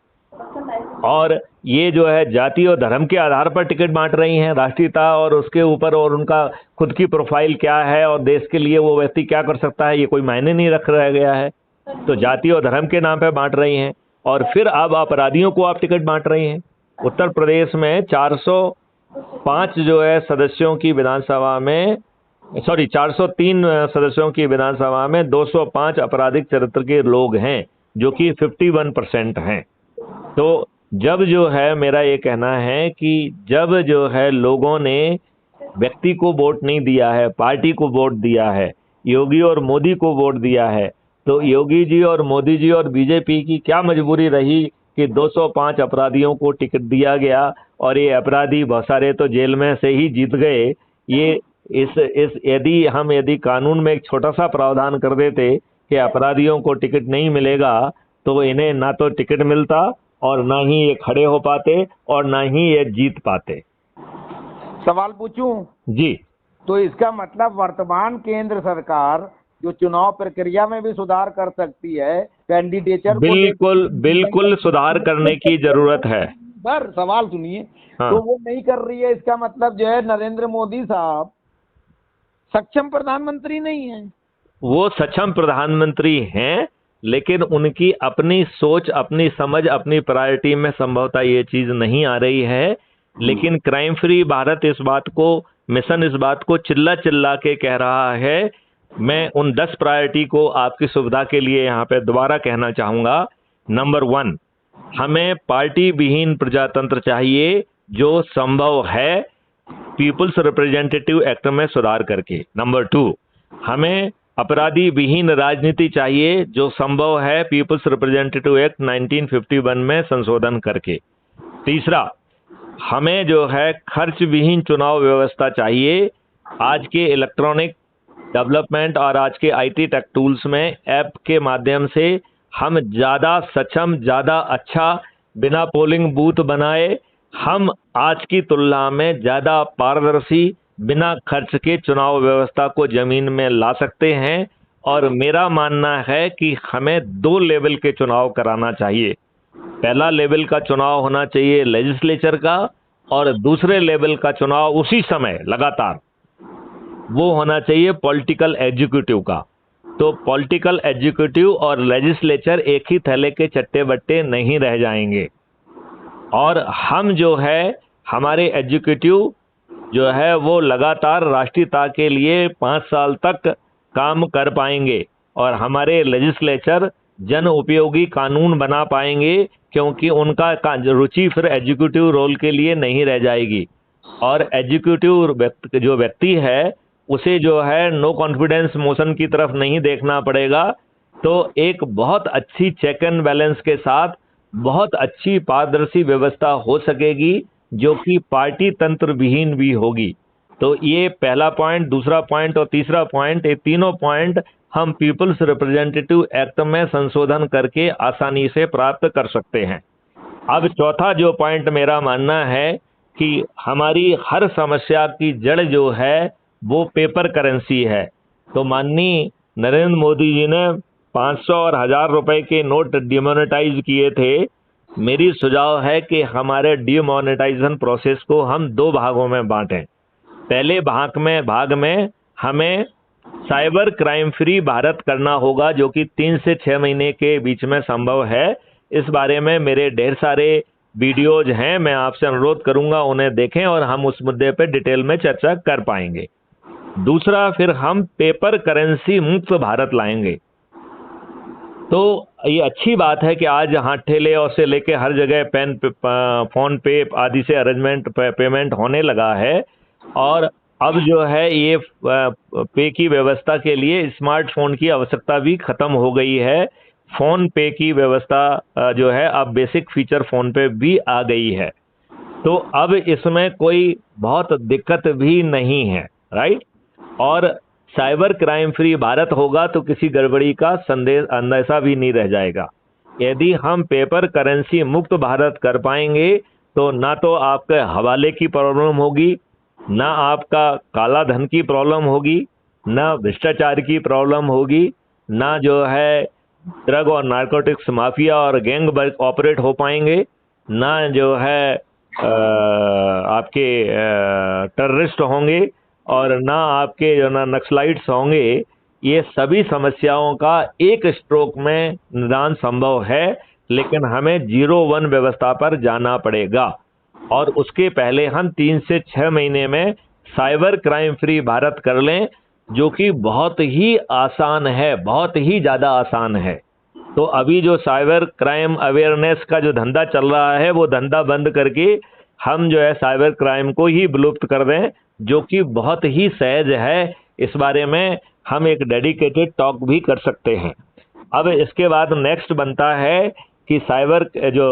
और ये जो है जाति और धर्म के आधार पर टिकट बांट रही हैं, राष्ट्रीयता और उसके ऊपर, और उनका खुद की प्रोफाइल क्या है और देश के लिए वो व्यक्ति क्या कर सकता है, ये कोई मायने नहीं रख रह गया है। तो जाति और धर्म के नाम पे बांट रही हैं। और फिर अब अपराधियों को आप टिकट बांट रही हैं। उत्तर प्रदेश में 405 जो है सदस्यों की विधानसभा में, 403 सदस्यों की विधानसभा में 205 आपराधिक चरित्र के लोग हैं, जो कि 51% हैं। तो जब जो है, मेरा ये कहना है कि जब जो है लोगों ने व्यक्ति को वोट नहीं दिया है, पार्टी को वोट दिया है, योगी और मोदी को वोट दिया है, तो योगी जी और मोदी जी और बीजेपी की क्या मजबूरी रही कि 205 अपराधियों को टिकट दिया गया, और ये अपराधी बहुत सारे तो जेल में से ही जीत गए। ये इस यदि कानून में एक छोटा सा प्रावधान कर देते कि अपराधियों को टिकट नहीं मिलेगा, तो इन्हें ना तो टिकट मिलता और ना ही ये खड़े हो पाते और ना ही ये जीत पाते। सवाल पूछूं? जी। तो इसका मतलब वर्तमान केंद्र सरकार जो चुनाव प्रक्रिया में भी सुधार कर सकती है, कैंडिडेचर बिल्कुल बिल्कुल सुधार करने की जरूरत है। सर सवाल सुनिए। हाँ। तो वो नहीं कर रही है, इसका मतलब जो है नरेंद्र मोदी साहब सक्षम प्रधानमंत्री नहीं है। वो सक्षम प्रधानमंत्री हैं, लेकिन उनकी अपनी सोच, अपनी समझ, अपनी प्रायोरिटी में संभवतः ये चीज नहीं आ रही है। लेकिन क्राइम फ्री भारत इस बात को, मिशन इस बात को चिल्ला चिल्ला के कह रहा है। मैं उन 10 प्रायोरिटी को आपकी सुविधा के लिए यहाँ पे दोबारा कहना चाहूंगा। नंबर 1, हमें पार्टी विहीन प्रजातंत्र चाहिए, जो संभव है पीपुल्स रिप्रेजेंटेटिव एक्ट में सुधार करके। नंबर 2, हमें अपराधी विहीन राजनीति चाहिए, जो संभव है पीपुल्स रिप्रेजेंटेटिव एक्ट 1951 में संशोधन करके। तीसरा, हमें जो है खर्च विहीन चुनाव व्यवस्था चाहिए। आज के इलेक्ट्रॉनिक डेवलपमेंट और आज के आईटी टेक टूल्स में ऐप के माध्यम से हम ज़्यादा सक्षम, ज़्यादा अच्छा, बिना पोलिंग बूथ बनाए हम आज की तुलना में ज़्यादा पारदर्शी, बिना खर्च के चुनाव व्यवस्था को जमीन में ला सकते हैं। और मेरा मानना है कि हमें 2 लेवल के चुनाव कराना चाहिए। पहला लेवल का चुनाव होना चाहिए लेजिस्लेचर का, और दूसरे लेवल का चुनाव उसी समय लगातार वो होना चाहिए पॉलिटिकल एग्जीक्यूटिव का। तो पॉलिटिकल एग्जीक्यूटिव और लेजिस्लेचर एक ही थैले के चट्टे बट्टे नहीं रह जाएंगे। और हम जो है, हमारे एग्जीक्यूटिव जो है वो लगातार राष्ट्रीयता के लिए 5 साल तक काम कर पाएंगे, और हमारे लेजिस्लेचर जन उपयोगी कानून बना पाएंगे, क्योंकि उनका रुचि फिर एग्जीक्यूटिव रोल के लिए नहीं रह जाएगी। और एग्जीक्यूटिव जो व्यक्ति है उसे जो है नो कॉन्फिडेंस मोशन की तरफ नहीं देखना पड़ेगा। तो एक बहुत अच्छी चेक एंड बैलेंस के साथ बहुत अच्छी पारदर्शी व्यवस्था हो सकेगी, जो कि पार्टी तंत्र विहीन भी होगी। तो ये पहला पॉइंट, दूसरा पॉइंट और तीसरा पॉइंट, ये तीनों पॉइंट हम पीपल्स रिप्रेजेंटेटिव एक्ट में संशोधन करके आसानी से प्राप्त कर सकते हैं। अब चौथा जो पॉइंट मेरा मानना है कि हमारी हर समस्या की जड़ जो है वो पेपर करेंसी है। तो माननीय नरेंद्र मोदी जी ने 500 और 1000 रुपए के नोट डिमोनेटाइज किए थे। मेरी सुझाव है कि हमारे डिमोनेटाइजेशन प्रोसेस को हम 2 भागों में बांटें। पहले भाग में हमें साइबर क्राइम फ्री भारत करना होगा, जो कि 3 से 6 महीने के बीच में संभव है। इस बारे में मेरे ढेर सारे वीडियोज हैं, मैं आपसे अनुरोध करूंगा उन्हें देखें और हम उस मुद्दे पर डिटेल में चर्चा कर पाएंगे। दूसरा, फिर हम पेपर करेंसी मुक्त भारत लाएंगे। तो ये अच्छी बात है कि आज हाथ ठेले और से लेके हर जगह फोन पे आदि से अरेंजमेंट पेमेंट होने लगा है, और अब जो है ये पे की व्यवस्था के लिए स्मार्टफोन की आवश्यकता भी खत्म हो गई है। फोन पे की व्यवस्था जो है अब बेसिक फीचर फोन पे भी आ गई है। तो अब इसमें कोई बहुत दिक्कत भी नहीं है, राइट। और साइबर क्राइम फ्री भारत होगा तो किसी गड़बड़ी का संदेश अंदेशा भी नहीं रह जाएगा। यदि हम पेपर करेंसी मुक्त भारत कर पाएंगे तो ना तो आपके हवाले की प्रॉब्लम होगी, ना आपका काला धन की प्रॉब्लम होगी, ना भ्रष्टाचार की प्रॉब्लम होगी, ना जो है ड्रग और नारकोटिक्स माफिया और गैंग ऑपरेट हो पाएंगे, ना जो है आपके टेररिस्ट होंगे, और ना आपके जो ना नक्सलाइट्स होंगे। ये सभी समस्याओं का एक स्ट्रोक में निदान संभव है, लेकिन हमें 0-1 व्यवस्था पर जाना पड़ेगा। और उसके पहले हम 3 से 6 महीने में साइबर क्राइम फ्री भारत कर लें, जो कि बहुत ही आसान है, बहुत ही ज़्यादा आसान है। तो अभी जो साइबर क्राइम अवेयरनेस का जो धंधा चल रहा है, वो धंधा बंद करके हम जो है साइबर क्राइम को ही विलुप्त कर दें, जो कि बहुत ही सहज है। इस बारे में हम एक डेडिकेटेड टॉक भी कर सकते हैं। अब इसके बाद नेक्स्ट बनता है कि साइबर जो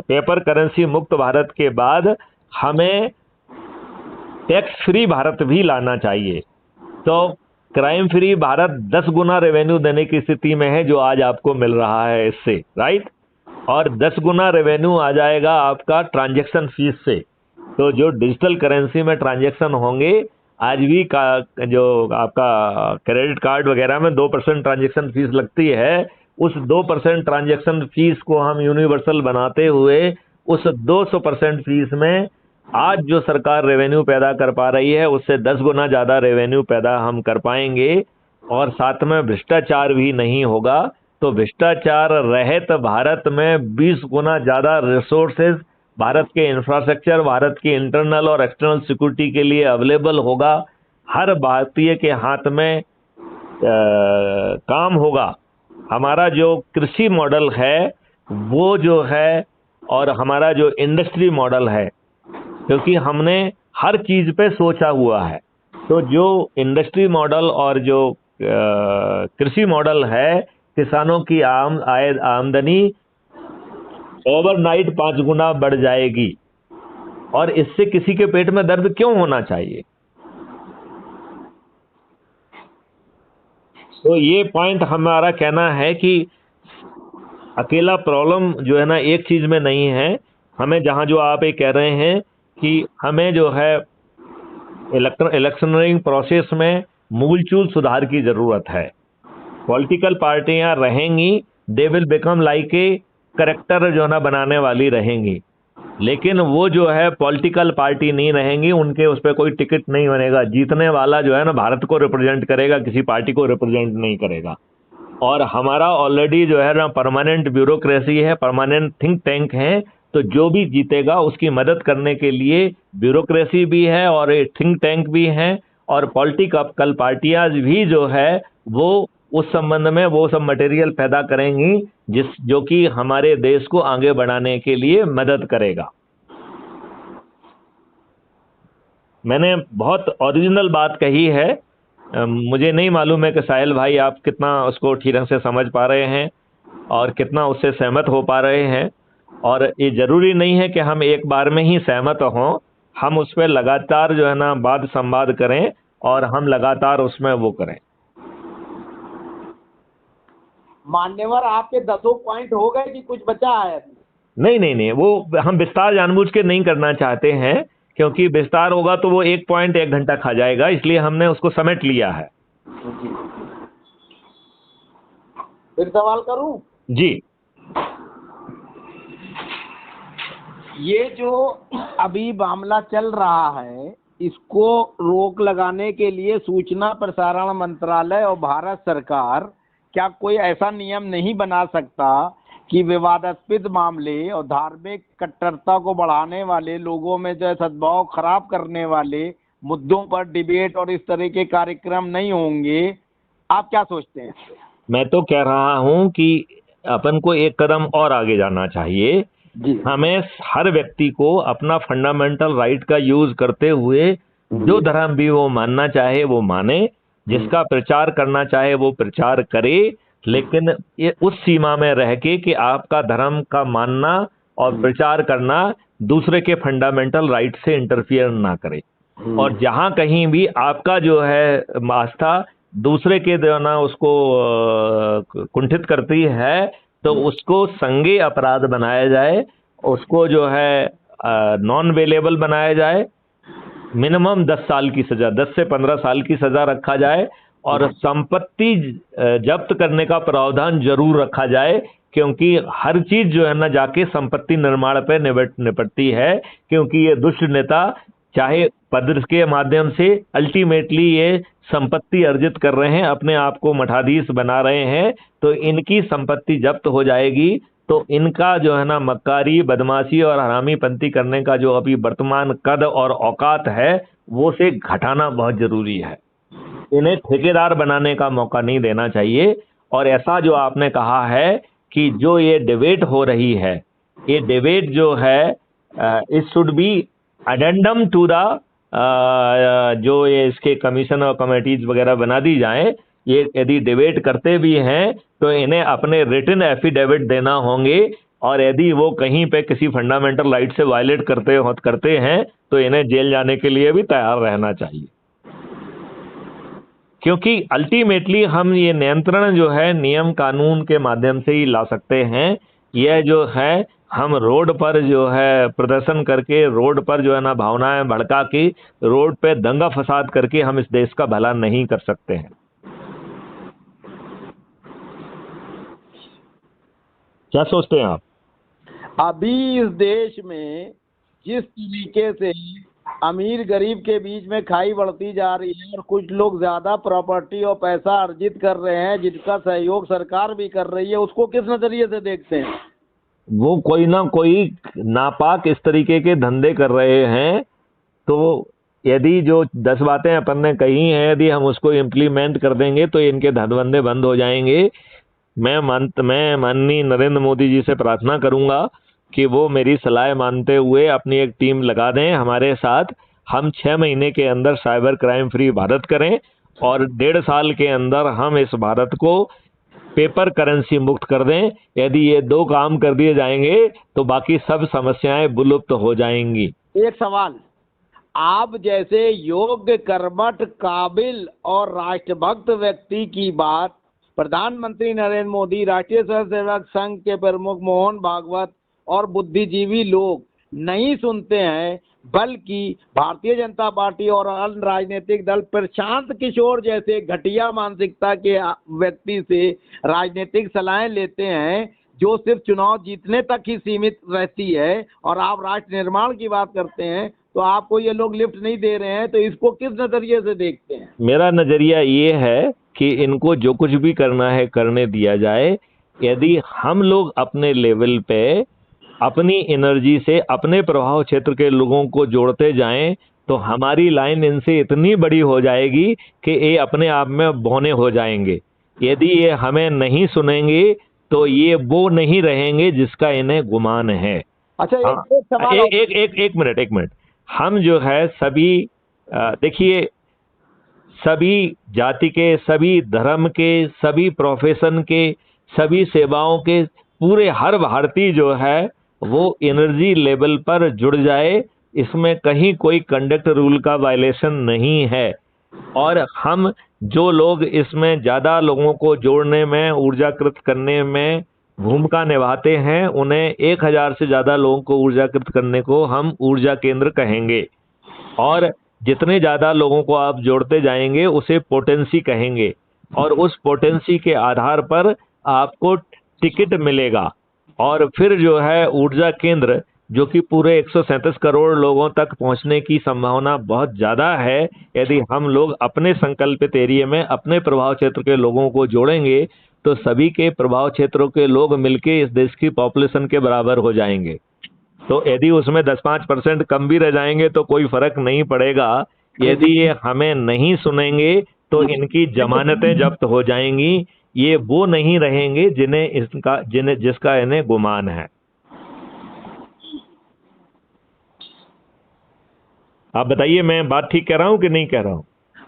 पेपर करेंसी मुक्त भारत के बाद हमें टैक्स फ्री भारत भी लाना चाहिए। तो क्राइम फ्री भारत 10 गुना रेवेन्यू देने की स्थिति में है, जो आज आपको मिल रहा है इससे, राइट। और 10 गुना रेवेन्यू आ जाएगा आपका ट्रांजैक्शन फीस से। तो जो डिजिटल करेंसी में ट्रांजैक्शन होंगे, आज भी का जो आपका क्रेडिट कार्ड वगैरह में 2% ट्रांजैक्शन फीस लगती है, उस 2% ट्रांजैक्शन फीस को हम यूनिवर्सल बनाते हुए उस 200% फीस में आज जो सरकार रेवेन्यू पैदा कर पा रही है उससे 10 गुना ज़्यादा रेवेन्यू पैदा हम कर पाएंगे, और साथ में भ्रष्टाचार भी नहीं होगा। तो भ्रष्टाचार रहित भारत में 20 गुना ज़्यादा रिसोर्सेज भारत के इंफ्रास्ट्रक्चर, भारत की इंटरनल और एक्सटर्नल सिक्योरिटी के लिए अवेलेबल होगा। हर भारतीय के हाथ में काम होगा। हमारा जो कृषि मॉडल है वो जो है, और हमारा जो इंडस्ट्री मॉडल है, क्योंकि हमने हर चीज़ पे सोचा हुआ है, तो जो इंडस्ट्री मॉडल और जो कृषि मॉडल है, किसानों की आमदनी ओवरनाइट 5 गुना बढ़ जाएगी, और इससे किसी के पेट में दर्द क्यों होना चाहिए। तो ये पॉइंट हमारा कहना है कि अकेला प्रॉब्लम जो है ना एक चीज में नहीं है। हमें जहां जो आप ये कह रहे हैं कि हमें जो है इलेक्शनरिंग प्रोसेस में मूलचूल सुधार की जरूरत है। पॉलिटिकल पार्टियां रहेंगी, they will become like a character जो है ना बनाने वाली रहेंगी, लेकिन वो जो है पॉलिटिकल पार्टी नहीं रहेंगी, उनके उस पर कोई टिकट नहीं बनेगा। जीतने वाला जो है ना भारत को रिप्रेजेंट करेगा, किसी पार्टी को रिप्रेजेंट नहीं करेगा। और हमारा ऑलरेडी जो है ना परमानेंट ब्यूरोक्रेसी है, परमानेंट थिंक टैंक है, तो जो भी जीतेगा उसकी मदद करने के लिए ब्यूरोक्रेसी भी है और थिंक टैंक भी है, और पॉलिटिकल पार्टियां भी जो है वो उस संबंध में वो सब मटेरियल पैदा करेंगी जो कि हमारे देश को आगे बढ़ाने के लिए मदद करेगा। मैंने बहुत ओरिजिनल बात कही है। मुझे नहीं मालूम है कि साहिल भाई आप कितना उसको ठीक ढंग से समझ पा रहे हैं और कितना उससे सहमत हो पा रहे हैं। और ये जरूरी नहीं है कि हम एक बार में ही सहमत हों, हम उस पर लगातार जो है ना वाद संवाद करें और हम लगातार उसमें वो करें। मान्यवर आपके 10 पॉइंट हो गए कि कुछ बचा है? नहीं नहीं नहीं, वो हम विस्तार जानबूझ के नहीं करना चाहते हैं, क्योंकि विस्तार होगा तो वो 1 पॉइंट 1 घंटा खा जाएगा, इसलिए हमने उसको समेट लिया है। फिर सवाल करूं? जी। ये जो अभी मामला चल रहा है, इसको रोक लगाने के लिए सूचना प्रसारण मंत्रालय और भारत सरकार क्या कोई ऐसा नियम नहीं बना सकता कि विवादास्पद मामले और धार्मिक कट्टरता को बढ़ाने वाले, लोगों में जो सद्भाव खराब करने वाले मुद्दों पर डिबेट और इस तरह के कार्यक्रम नहीं होंगे? आप क्या सोचते हैं? मैं तो कह रहा हूं कि अपन को एक कदम और आगे जाना चाहिए। हमें हर व्यक्ति को अपना फंडामेंटल राइट का यूज करते हुए जो धर्म भी वो मानना चाहे वो माने, जिसका प्रचार करना चाहे वो प्रचार करे, लेकिन ये उस सीमा में रह के कि आपका धर्म का मानना और प्रचार करना दूसरे के फंडामेंटल राइट से इंटरफियर ना करे। और जहां कहीं भी आपका जो है आस्था दूसरे के द्वारा उसको कुंठित करती है, तो उसको संज्ञेय अपराध बनाया जाए, उसको जो है नॉन अवेलेबल बनाया जाए, मिनिमम 10 साल की सजा, 10 से 15 साल की सजा रखा जाए, और संपत्ति जब्त करने का प्रावधान जरूर रखा जाए, क्योंकि हर चीज जो है ना जाके संपत्ति निर्माण पे निपटती है। क्योंकि ये दुष्ट नेता चाहे पद के माध्यम से अल्टीमेटली ये संपत्ति अर्जित कर रहे हैं, अपने आप को मठाधीश बना रहे हैं, तो इनकी संपत्ति जब्त हो जाएगी। तो इनका जो है ना मक्कारी, बदमाशी और हरामीपंती करने का जो अभी वर्तमान कद और औकात है वो से घटाना बहुत जरूरी है। इन्हें ठेकेदार बनाने का मौका नहीं देना चाहिए। और ऐसा जो आपने कहा है कि जो ये डिबेट हो रही है, ये डिबेट जो है it should be addendum to the जो ये इसके कमीशन और कमेटीज वगैरह बना दी जाएं। ये यदि डिबेट करते भी हैं तो इन्हें अपने रिटन एफिडेविट देना होंगे, और यदि वो कहीं पे किसी फंडामेंटल राइट से वायलेट करते हैं तो इन्हें जेल जाने के लिए भी तैयार रहना चाहिए। क्योंकि अल्टीमेटली हम ये नियंत्रण जो है नियम कानून के माध्यम से ही ला सकते हैं। यह जो है हम रोड पर जो है प्रदर्शन करके, रोड पर जो है ना भावनाएं भड़का के, रोड पे दंगा फसाद करके हम इस देश का भला नहीं कर सकते हैं। क्या सोचते हैं आप? अभी इस देश में जिस तरीके से अमीर गरीब के बीच में खाई बढ़ती जा रही है और कुछ लोग ज्यादा प्रॉपर्टी और पैसा अर्जित कर रहे हैं जिनका सहयोग सरकार भी कर रही है, उसको किस नजरिए से देखते हैं? वो कोई ना कोई नापाक इस तरीके के धंधे कर रहे हैं। तो यदि जो 10 बातें अपन ने कही हैं, यदि हम उसको इम्प्लीमेंट कर देंगे तो इनके धंधे बंद हो जाएंगे। मैं माननीय नरेंद्र मोदी जी से प्रार्थना करूंगा कि वो मेरी सलाह मानते हुए अपनी एक टीम लगा दें हमारे साथ। हम 6 महीने के अंदर साइबर क्राइम फ्री भारत करें और 1.5 साल के अंदर हम इस भारत को पेपर करेंसी मुक्त कर दें। यदि ये 2 काम कर दिए जाएंगे तो बाकी सब समस्याएं विलुप्त हो जाएंगी। एक सवाल, आप जैसे योग्य, कर्मठ, काबिल और राष्ट्रभक्त व्यक्ति की बात प्रधानमंत्री नरेंद्र मोदी, राष्ट्रीय स्वयंसेवक संघ के प्रमुख मोहन भागवत और बुद्धिजीवी लोग नहीं सुनते हैं, बल्कि भारतीय जनता पार्टी और अन्य राजनीतिक दल प्रशांत किशोर जैसे घटिया मानसिकता के व्यक्ति से राजनीतिक सलाहें लेते हैं, जो सिर्फ चुनाव जीतने तक ही सीमित रहती है। और आप राष्ट्र निर्माण की बात करते हैं तो आपको ये लोग लिफ्ट नहीं दे रहे हैं, तो इसको किस नजरिए से देखते हैं? मेरा नजरिया ये है कि इनको जो कुछ भी करना है करने दिया जाए। यदि हम लोग अपने लेवल पे अपनी एनर्जी से अपने प्रभाव क्षेत्र के लोगों को जोड़ते जाएं तो हमारी लाइन इनसे इतनी बड़ी हो जाएगी कि ये अपने आप में बौने हो जाएंगे। यदि ये हमें नहीं सुनेंगे तो ये वो नहीं रहेंगे जिसका इन्हें गुमान है। अच्छा, हाँ, एक सवाल एक मिनट। हम जो है सभी देखिए, सभी जाति के, सभी धर्म के, सभी प्रोफेशन के, सभी सेवाओं के, पूरे हर भारतीय जो है वो एनर्जी लेवल पर जुड़ जाए। इसमें कहीं कोई कंडक्ट रूल का वायलेशन नहीं है। और हम जो लोग इसमें ज़्यादा लोगों को जोड़ने में, ऊर्जाकृत करने में भूमिका निभाते हैं, उन्हें 1000 से ज़्यादा लोगों को ऊर्जाकृत करने को हम ऊर्जा केंद्र कहेंगे। और जितने ज़्यादा लोगों को आप जोड़ते जाएंगे उसे पोटेंसी कहेंगे। और उस पोटेंसी के आधार पर आपको टिकट मिलेगा। और फिर जो है ऊर्जा केंद्र, जो कि पूरे 137 करोड़ लोगों तक पहुंचने की संभावना बहुत ज़्यादा है, यदि हम लोग अपने संकल्पित एरिया में अपने प्रभाव क्षेत्र के लोगों को जोड़ेंगे तो सभी के प्रभाव क्षेत्रों के लोग मिलके इस देश की पॉपुलेशन के बराबर हो जाएंगे। तो यदि उसमें 10-5% कम भी रह जाएंगे तो कोई फर्क नहीं पड़ेगा। यदि ये हमें नहीं सुनेंगे तो इनकी जमानतें जब्त हो जाएंगी। ये वो नहीं रहेंगे जिसका इन्हें गुमान है। आप बताइए, मैं बात ठीक कह रहा हूँ कि नहीं कह रहा हूँ?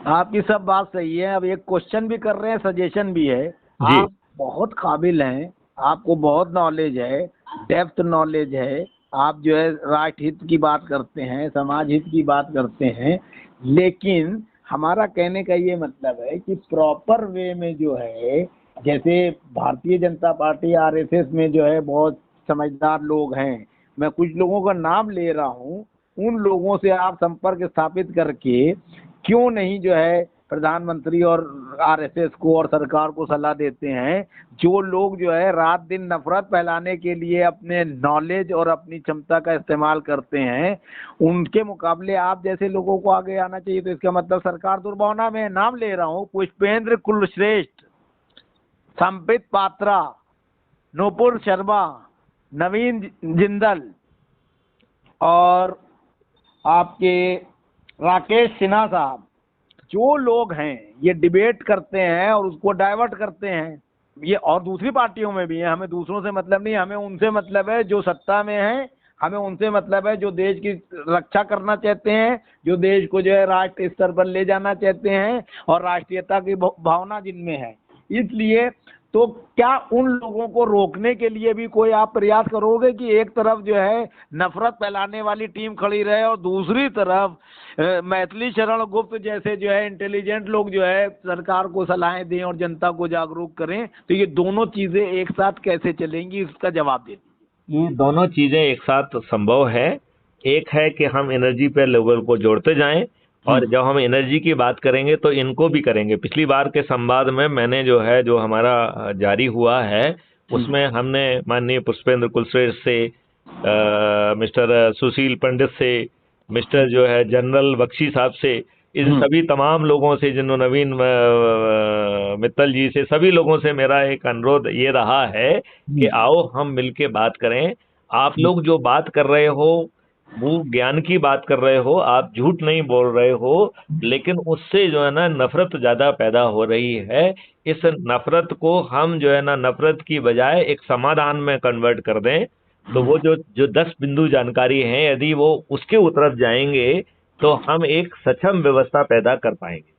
आपकी सब बात सही है। अब एक क्वेश्चन भी कर रहे हैं, सजेशन भी है। जी। आप बहुत काबिल हैं, आपको बहुत नॉलेज है, डेप्थ नॉलेज है। आप जो है राष्ट्र हित की बात करते हैं, समाज हित की बात करते हैं, लेकिन हमारा कहने का ये मतलब है कि प्रॉपर वे में जो है, जैसे भारतीय जनता पार्टी, आरएसएस में जो है बहुत समझदार लोग हैं। मैं कुछ लोगों का नाम ले रहा हूँ, उन लोगों से आप संपर्क स्थापित करके क्यों नहीं जो है प्रधानमंत्री और आरएसएस को और सरकार को सलाह देते हैं, जो लोग जो है रात दिन नफरत फैलाने के लिए अपने नॉलेज और अपनी क्षमता का इस्तेमाल करते हैं, उनके मुकाबले आप जैसे लोगों को आगे आना चाहिए। तो इसका मतलब सरकार दुर्भावना में। नाम ले रहा हूँ, पुष्पेंद्र कुलश्रेष्ठ, संबित पात्रा, नूपुर शर्मा, नवीन जिंदल और आपके राकेश सिन्हा साहब, जो लोग हैं ये डिबेट करते हैं और उसको डाइवर्ट करते हैं। ये और दूसरी पार्टियों में भी है। हमें दूसरों से मतलब नहीं, हमें उनसे मतलब है जो सत्ता में है। हमें उनसे मतलब है जो देश की रक्षा करना चाहते हैं, जो देश को जो है राष्ट्रीय स्तर पर ले जाना चाहते हैं और राष्ट्रीयता की भावना जिनमें है। इसलिए तो क्या उन लोगों को रोकने के लिए भी कोई आप प्रयास करोगे कि एक तरफ जो है नफरत फैलाने वाली टीम खड़ी रहे और दूसरी तरफ मैथिली शरण गुप्त जैसे जो है इंटेलिजेंट लोग जो है सरकार को सलाहें दें और जनता को जागरूक करें? तो ये दोनों चीजें एक साथ कैसे चलेंगी, इसका जवाब दे दीजिए। ये दोनों चीजें एक साथ संभव है। एक है कि हम एनर्जी पे लेवल को जोड़ते जाएं, और जब हम एनर्जी की बात करेंगे तो इनको भी करेंगे। पिछली बार के संवाद में मैंने जो है, जो हमारा जारी हुआ है, उसमें हमने माननीय पुष्पेंद्र कुलश्रेष्ठ से, मिस्टर सुशील पंडित से, मिस्टर जो है जनरल बख्शी साहब से, इन सभी तमाम लोगों से, जिन्होंने नवीन मित्तल जी से, सभी लोगों से मेरा एक अनुरोध ये रहा है कि आओ हम मिलके बात करें। आप लोग जो बात कर रहे हो वो ज्ञान की बात कर रहे हो, आप झूठ नहीं बोल रहे हो, लेकिन उससे जो है ना नफरत ज्यादा पैदा हो रही है। इस नफरत को हम जो है ना नफरत की बजाय एक समाधान में कन्वर्ट कर दें, तो वो जो जो 10 बिंदु जानकारी हैं, यदि वो उसके तरफ जाएंगे तो हम एक सक्षम व्यवस्था पैदा कर पाएंगे।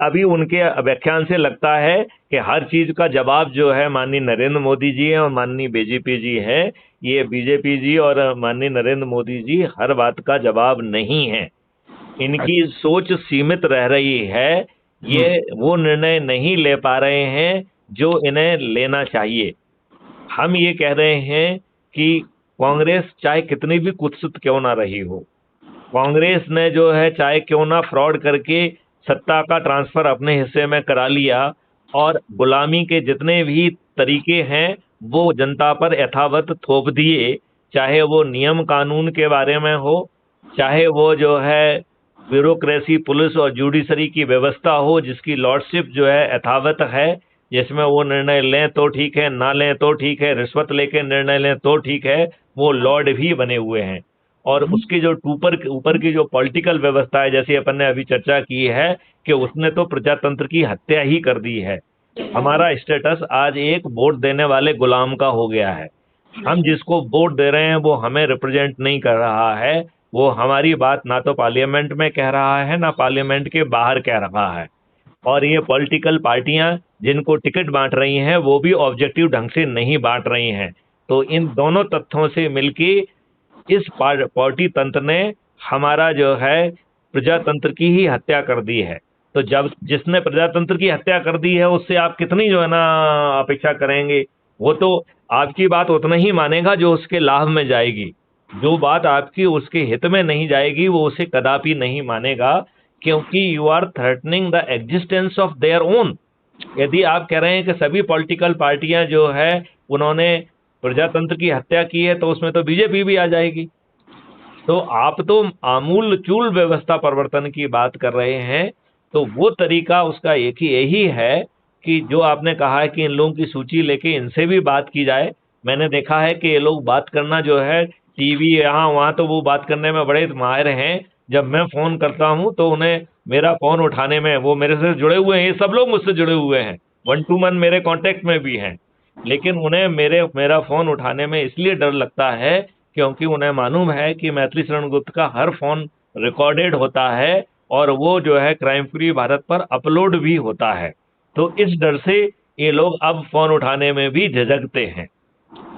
अभी उनके व्याख्यान से लगता है कि हर चीज का जवाब जो है माननीय नरेंद्र मोदी जी है और माननीय बीजेपी जी है। ये बीजेपी जी और माननीय नरेंद्र मोदी जी हर बात का जवाब नहीं है, इनकी सोच सीमित रह रही है। ये वो निर्णय नहीं ले पा रहे हैं जो इन्हें लेना चाहिए। हम ये कह रहे हैं कि कांग्रेस चाहे कितनी भी कुत्सित क्यों ना रही हो, कांग्रेस ने जो है चाहे क्यों ना फ्रॉड करके सत्ता का ट्रांसफर अपने हिस्से में करा लिया, और गुलामी के जितने भी तरीके हैं वो जनता पर यथावत थोप दिए, चाहे वो नियम कानून के बारे में हो, चाहे वो जो है ब्यूरोक्रेसी, पुलिस और जुडिशरी की व्यवस्था हो, जिसकी लॉर्डशिप जो है यथावत है, जिसमें वो निर्णय लें तो ठीक है, ना लें तो ठीक है, रिश्वत लेके निर्णय लें तो ठीक है, वो लॉर्ड भी बने हुए हैं। और उसकी जो ऊपर की जो पॉलिटिकल व्यवस्था है, जैसे अपन ने अभी चर्चा की है कि उसने तो प्रजातंत्र की हत्या ही कर दी है। हमारा स्टेटस आज एक वोट देने वाले गुलाम का हो गया है। हम जिसको वोट दे रहे हैं वो हमें रिप्रेजेंट नहीं कर रहा है, वो हमारी बात ना तो पार्लियामेंट में कह रहा है ना पार्लियामेंट के बाहर कह रहा है। और ये पॉलिटिकल पार्टियां जिनको टिकट बांट रही हैं वो भी ऑब्जेक्टिव ढंग से नहीं बांट रही हैं। तो इन दोनों तथ्यों से मिलके इस पार्टी तंत्र ने हमारा जो है प्रजातंत्र की ही हत्या कर दी है। तो जब जिसने प्रजातंत्र की हत्या कर दी है उससे आप कितनी जो है ना अपेक्षा करेंगे? वो तो आपकी बात उतना ही मानेगा जो उसके लाभ में जाएगी। जो बात आपकी उसके हित में नहीं जाएगी वो उसे कदापि नहीं मानेगा, क्योंकि you are threatening the existence of their own. यदि आप कह रहे हैं कि सभी पॉलिटिकल पार्टियां जो है उन्होंने प्रजातंत्र की हत्या की है, तो उसमें तो बीजेपी भी आ जाएगी। तो आप तो आमूल चूल व्यवस्था परिवर्तन की बात कर रहे हैं। तो वो तरीका उसका एक ही यही है कि जो आपने कहा है कि इन लोगों की सूची लेके इनसे भी बात की जाए। मैंने देखा है कि ये लोग बात करना जो है टीवी यहाँ वहाँ, तो वो बात करने में बड़े माहिर हैं। जब मैं फोन करता हूँ तो उन्हें मेरा फोन उठाने में, वो मेरे से जुड़े हुए हैं, ये सब लोग मुझसे जुड़े हुए हैं, 1 to 1 मेरे कांटेक्ट में भी हैं, लेकिन उन्हें मेरा फोन उठाने में इसलिए डर लगता है क्योंकि उन्हें मालूम है कि मैथिली शरण गुप्त का हर फोन रिकॉर्डेड होता है और वो जो है क्राइम फ्री भारत पर अपलोड भी होता है। तो इस डर से ये लोग अब फोन उठाने में भी झिझकते हैं।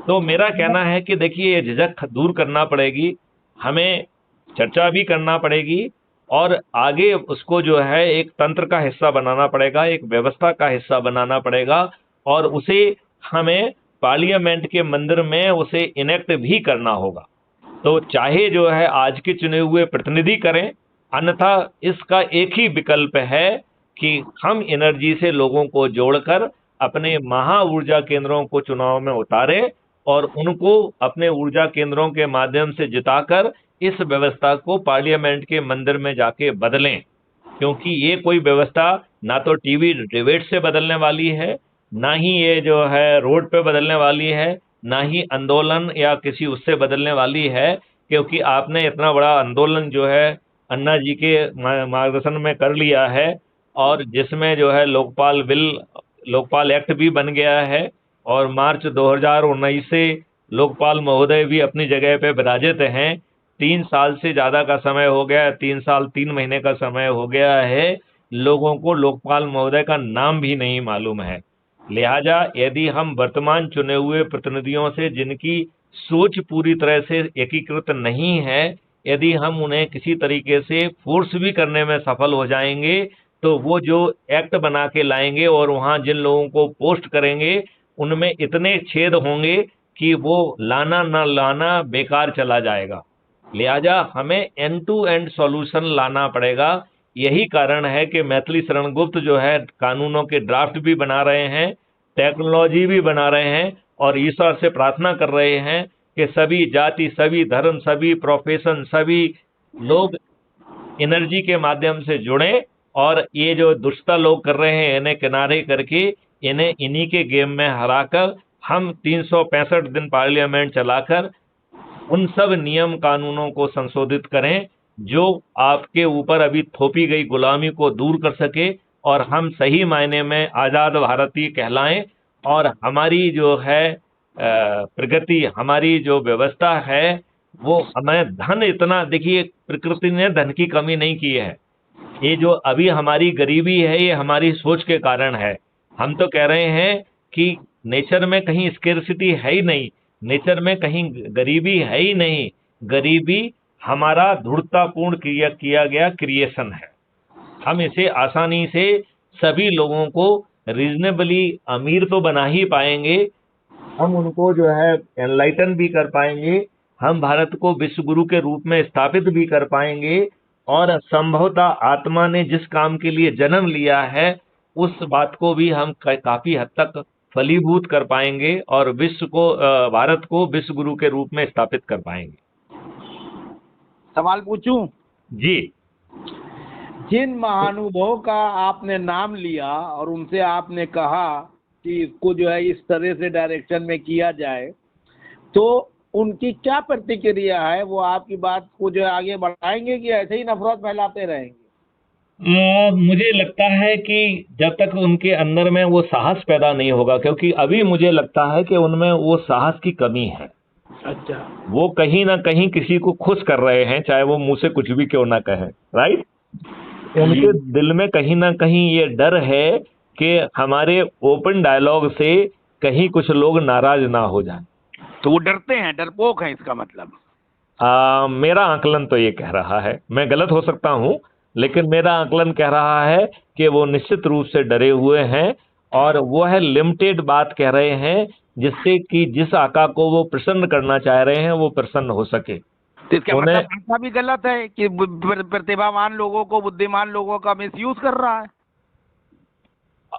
तो मेरा कहना है कि देखिए ये झिझक दूर करना पड़ेगी, हमें चर्चा भी करना पड़ेगी और आगे उसको जो है एक तंत्र का हिस्सा बनाना पड़ेगा, एक व्यवस्था का हिस्सा बनाना पड़ेगा, और उसे हमें पार्लियामेंट के मंदिर में उसे इनेक्ट भी करना होगा। तो चाहे जो है आज के चुने हुए प्रतिनिधि करें, अन्यथा इसका एक ही विकल्प है कि हम एनर्जी से लोगों को जोड़कर अपने महा ऊर्जा केंद्रों को चुनाव में उतारें और उनको अपने ऊर्जा केंद्रों के माध्यम से जिताकर इस व्यवस्था को पार्लियामेंट के मंदिर में जाके बदलें। क्योंकि ये कोई व्यवस्था ना तो टीवी डिबेट से बदलने वाली है, ना ही ये जो है रोड पे बदलने वाली है, ना ही आंदोलन या किसी उससे बदलने वाली है। क्योंकि आपने इतना बड़ा आंदोलन जो है अन्ना जी के मार्गदर्शन में कर लिया है, और जिसमें जो है लोकपाल एक्ट भी बन गया है, और मार्च 2019 से लोकपाल महोदय भी अपनी जगह पे विराजित हैं। 3 साल से ज़्यादा का समय हो गया है, 3 साल 3 महीने का समय हो गया है, लोगों को लोकपाल महोदय का नाम भी नहीं मालूम है। लिहाजा यदि हम वर्तमान चुने हुए प्रतिनिधियों से जिनकी सोच पूरी तरह से एकीकृत नहीं है, यदि हम उन्हें किसी तरीके से फोर्स भी करने में सफल हो जाएंगे, तो वो जो एक्ट बना के लाएंगे और वहाँ जिन लोगों को पोस्ट करेंगे उनमें इतने छेद होंगे कि वो लाना न लाना बेकार चला जाएगा। लिहाजा हमें एंड टू एंड सॉल्यूशन लाना पड़ेगा। यही कारण है कि मैथिली शरण गुप्त जो है कानूनों के ड्राफ्ट भी बना रहे हैं, टेक्नोलॉजी भी बना रहे हैं और ईश्वर से प्रार्थना कर रहे हैं कि सभी जाति, सभी धर्म, सभी प्रोफेशन, सभी लोग एनर्जी के माध्यम से जुड़े और ये जो दुष्टता लोग कर रहे हैं इन्हें किनारे करके इन्हें इन्हीं के गेम में हराकर हम 365 दिन पार्लियामेंट चलाकर उन सब नियम कानूनों को संशोधित करें जो आपके ऊपर अभी थोपी गई गुलामी को दूर कर सके और हम सही मायने में आज़ाद भारतीय कहलाएं और हमारी जो है प्रगति, हमारी जो व्यवस्था है वो हमें धन इतना, देखिए प्रकृति ने धन की कमी नहीं की है। ये जो अभी हमारी गरीबी है ये हमारी सोच के कारण है। हम तो कह रहे हैं कि नेचर में कहीं स्केर्सिटी है ही नहीं, नेचर में कहीं गरीबी है ही नहीं, गरीबी हमारा धूर्ततापूर्ण किया गया क्रिएशन है। हम इसे आसानी से सभी लोगों को रीजनेबली अमीर तो बना ही पाएंगे, हम उनको जो है एनलाइटन भी कर पाएंगे, हम भारत को विश्व गुरु के रूप में स्थापित भी कर पाएंगे और संभवतः आत्मा ने जिस काम के लिए जन्म लिया है उस बात को भी हम काफी हद तक फलीभूत कर पाएंगे और विश्व को, भारत को विश्व गुरु के रूप में स्थापित कर पाएंगे। सवाल पूछूं? जी। जिन महानुभावों का आपने नाम लिया और उनसे आपने कहा कि इसको जो है इस तरह से डायरेक्शन में किया जाए, तो उनकी क्या प्रतिक्रिया है? वो आपकी बात को जो है आगे बढ़ाएंगे कि ऐसे ही नफरत फैलाते रहेंगे? मुझे लगता है कि जब तक उनके अंदर में वो साहस पैदा नहीं होगा, क्योंकि अभी मुझे लगता है कि उनमें वो साहस की कमी है। अच्छा। वो कहीं ना कहीं किसी को खुश कर रहे हैं, चाहे वो मुंह से कुछ भी क्यों ना कहें, राइट? उनके दिल में कहीं ना कहीं ये डर है कि हमारे ओपन डायलॉग से कहीं कुछ लोग नाराज ना हो जाएं। तो वो डरते हैं, डरपोक हैं, इसका मतलब? मेरा आकलन तो ये कह रहा है, मैं गलत हो सकता हूँ, लेकिन मेरा आकलन कह रहा है कि वो निश्चित रूप से डरे हुए हैं और वो है लिमिटेड बात कह रहे हैं जिससे कि जिस आका को वो प्रसन्न करना चाह रहे हैं वो प्रसन्न हो सके। तो इसका मतलब ऐसा भी गलत है कि प्रतिभावान लोगों को, बुद्धिमान लोगों का मिसयूज कर रहा है?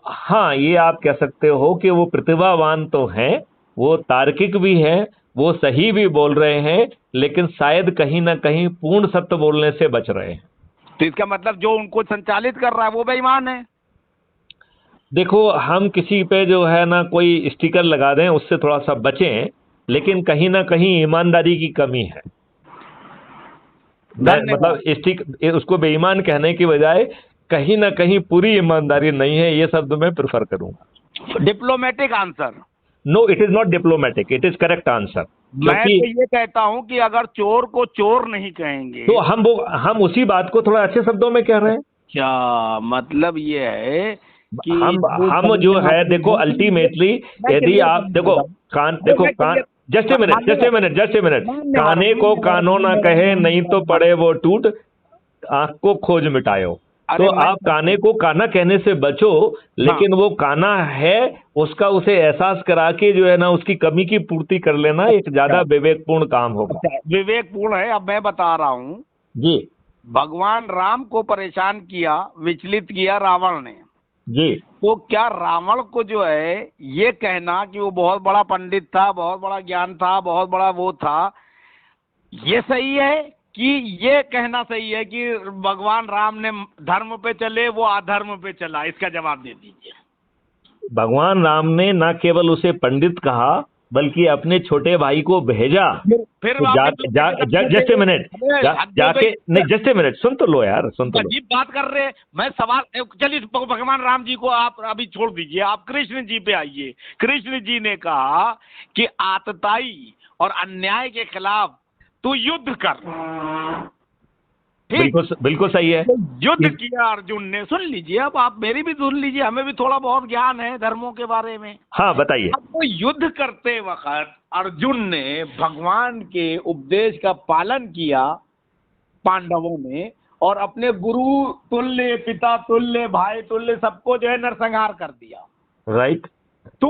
हाँ, ये आप कह सकते हो कि वो प्रतिभावान तो हैं, वो तार्किक भी हैं, वो सही भी बोल रहे हैं, लेकिन शायद कहीं ना कहीं पूर्ण सत्य बोलने से बच रहे हैं। तो इसका मतलब जो उनको संचालित कर रहा है वो बेईमान है? देखो, हम किसी पे जो है ना कोई स्टिकर लगा दें उससे थोड़ा सा बचें, लेकिन कहीं ना कहीं ईमानदारी की कमी है। मतलब उसको बेईमान कहने की बजाय कहीं ना कहीं पूरी ईमानदारी नहीं है, ये शब्द मैं प्रेफर करूंगा। Diplomatic answer? No, it is not diplomatic, it is correct answer. मैं तो ये कहता हूं कि अगर चोर को चोर नहीं कहेंगे तो हम उसी बात को थोड़ा अच्छे शब्दों में कह रहे हैं। क्या मतलब ये है कि हम जो है, देखो अल्टीमेटली यदि आप देखो कान जस्ट ए मिनट, काने को कानो ना कहे नहीं तो पड़े वो टूट, आंख को खोज मिटायो। तो आप काने को काना कहने से बचो, लेकिन वो काना है उसका उसे एहसास करा के जो है ना उसकी कमी की पूर्ति कर लेना एक ज्यादा विवेकपूर्ण काम होगा। विवेकपूर्ण है। अब मैं बता रहा हूँ जी। भगवान राम को परेशान किया, विचलित किया रावण ने जी। तो क्या रावण को जो है ये कहना कि वो बहुत बड़ा पंडित था, बहुत बड़ा ज्ञान था, बहुत बड़ा वो था, ये सही है कि ये कहना सही है कि भगवान राम ने धर्म पे चले, वो अधर्म पे चला? इसका जवाब दे दीजिए। भगवान राम ने न केवल उसे पंडित कहा बल्कि अपने छोटे भाई को भेजा। फिर जस्ट ए मिनट, जाके नहीं, जस्ट ए मिनट, सुन तो लो यार, सुन तो लो। अजीब बात कर रहे हैं। मैं सवाल, चलिए भगवान राम जी को आप अभी छोड़ दीजिए, आप कृष्ण जी पे आइए। कृष्ण जी ने कहा कि आतताई और अन्याय के खिलाफ तू युद्ध कर। बिल्कुल सही है। तो युद्ध किया अर्जुन ने। सुन लीजिए, अब आप मेरी भी सुन लीजिए, हमें भी थोड़ा बहुत ज्ञान है धर्मों के बारे में। हाँ बताइए। अब वो युद्ध करते वक्त अर्जुन ने भगवान के उपदेश का पालन किया पांडवों ने, और अपने गुरु तुल्य, पिता तुल्य, भाई तुल्य सबको जो है नरसंहार कर दिया। राइट। तो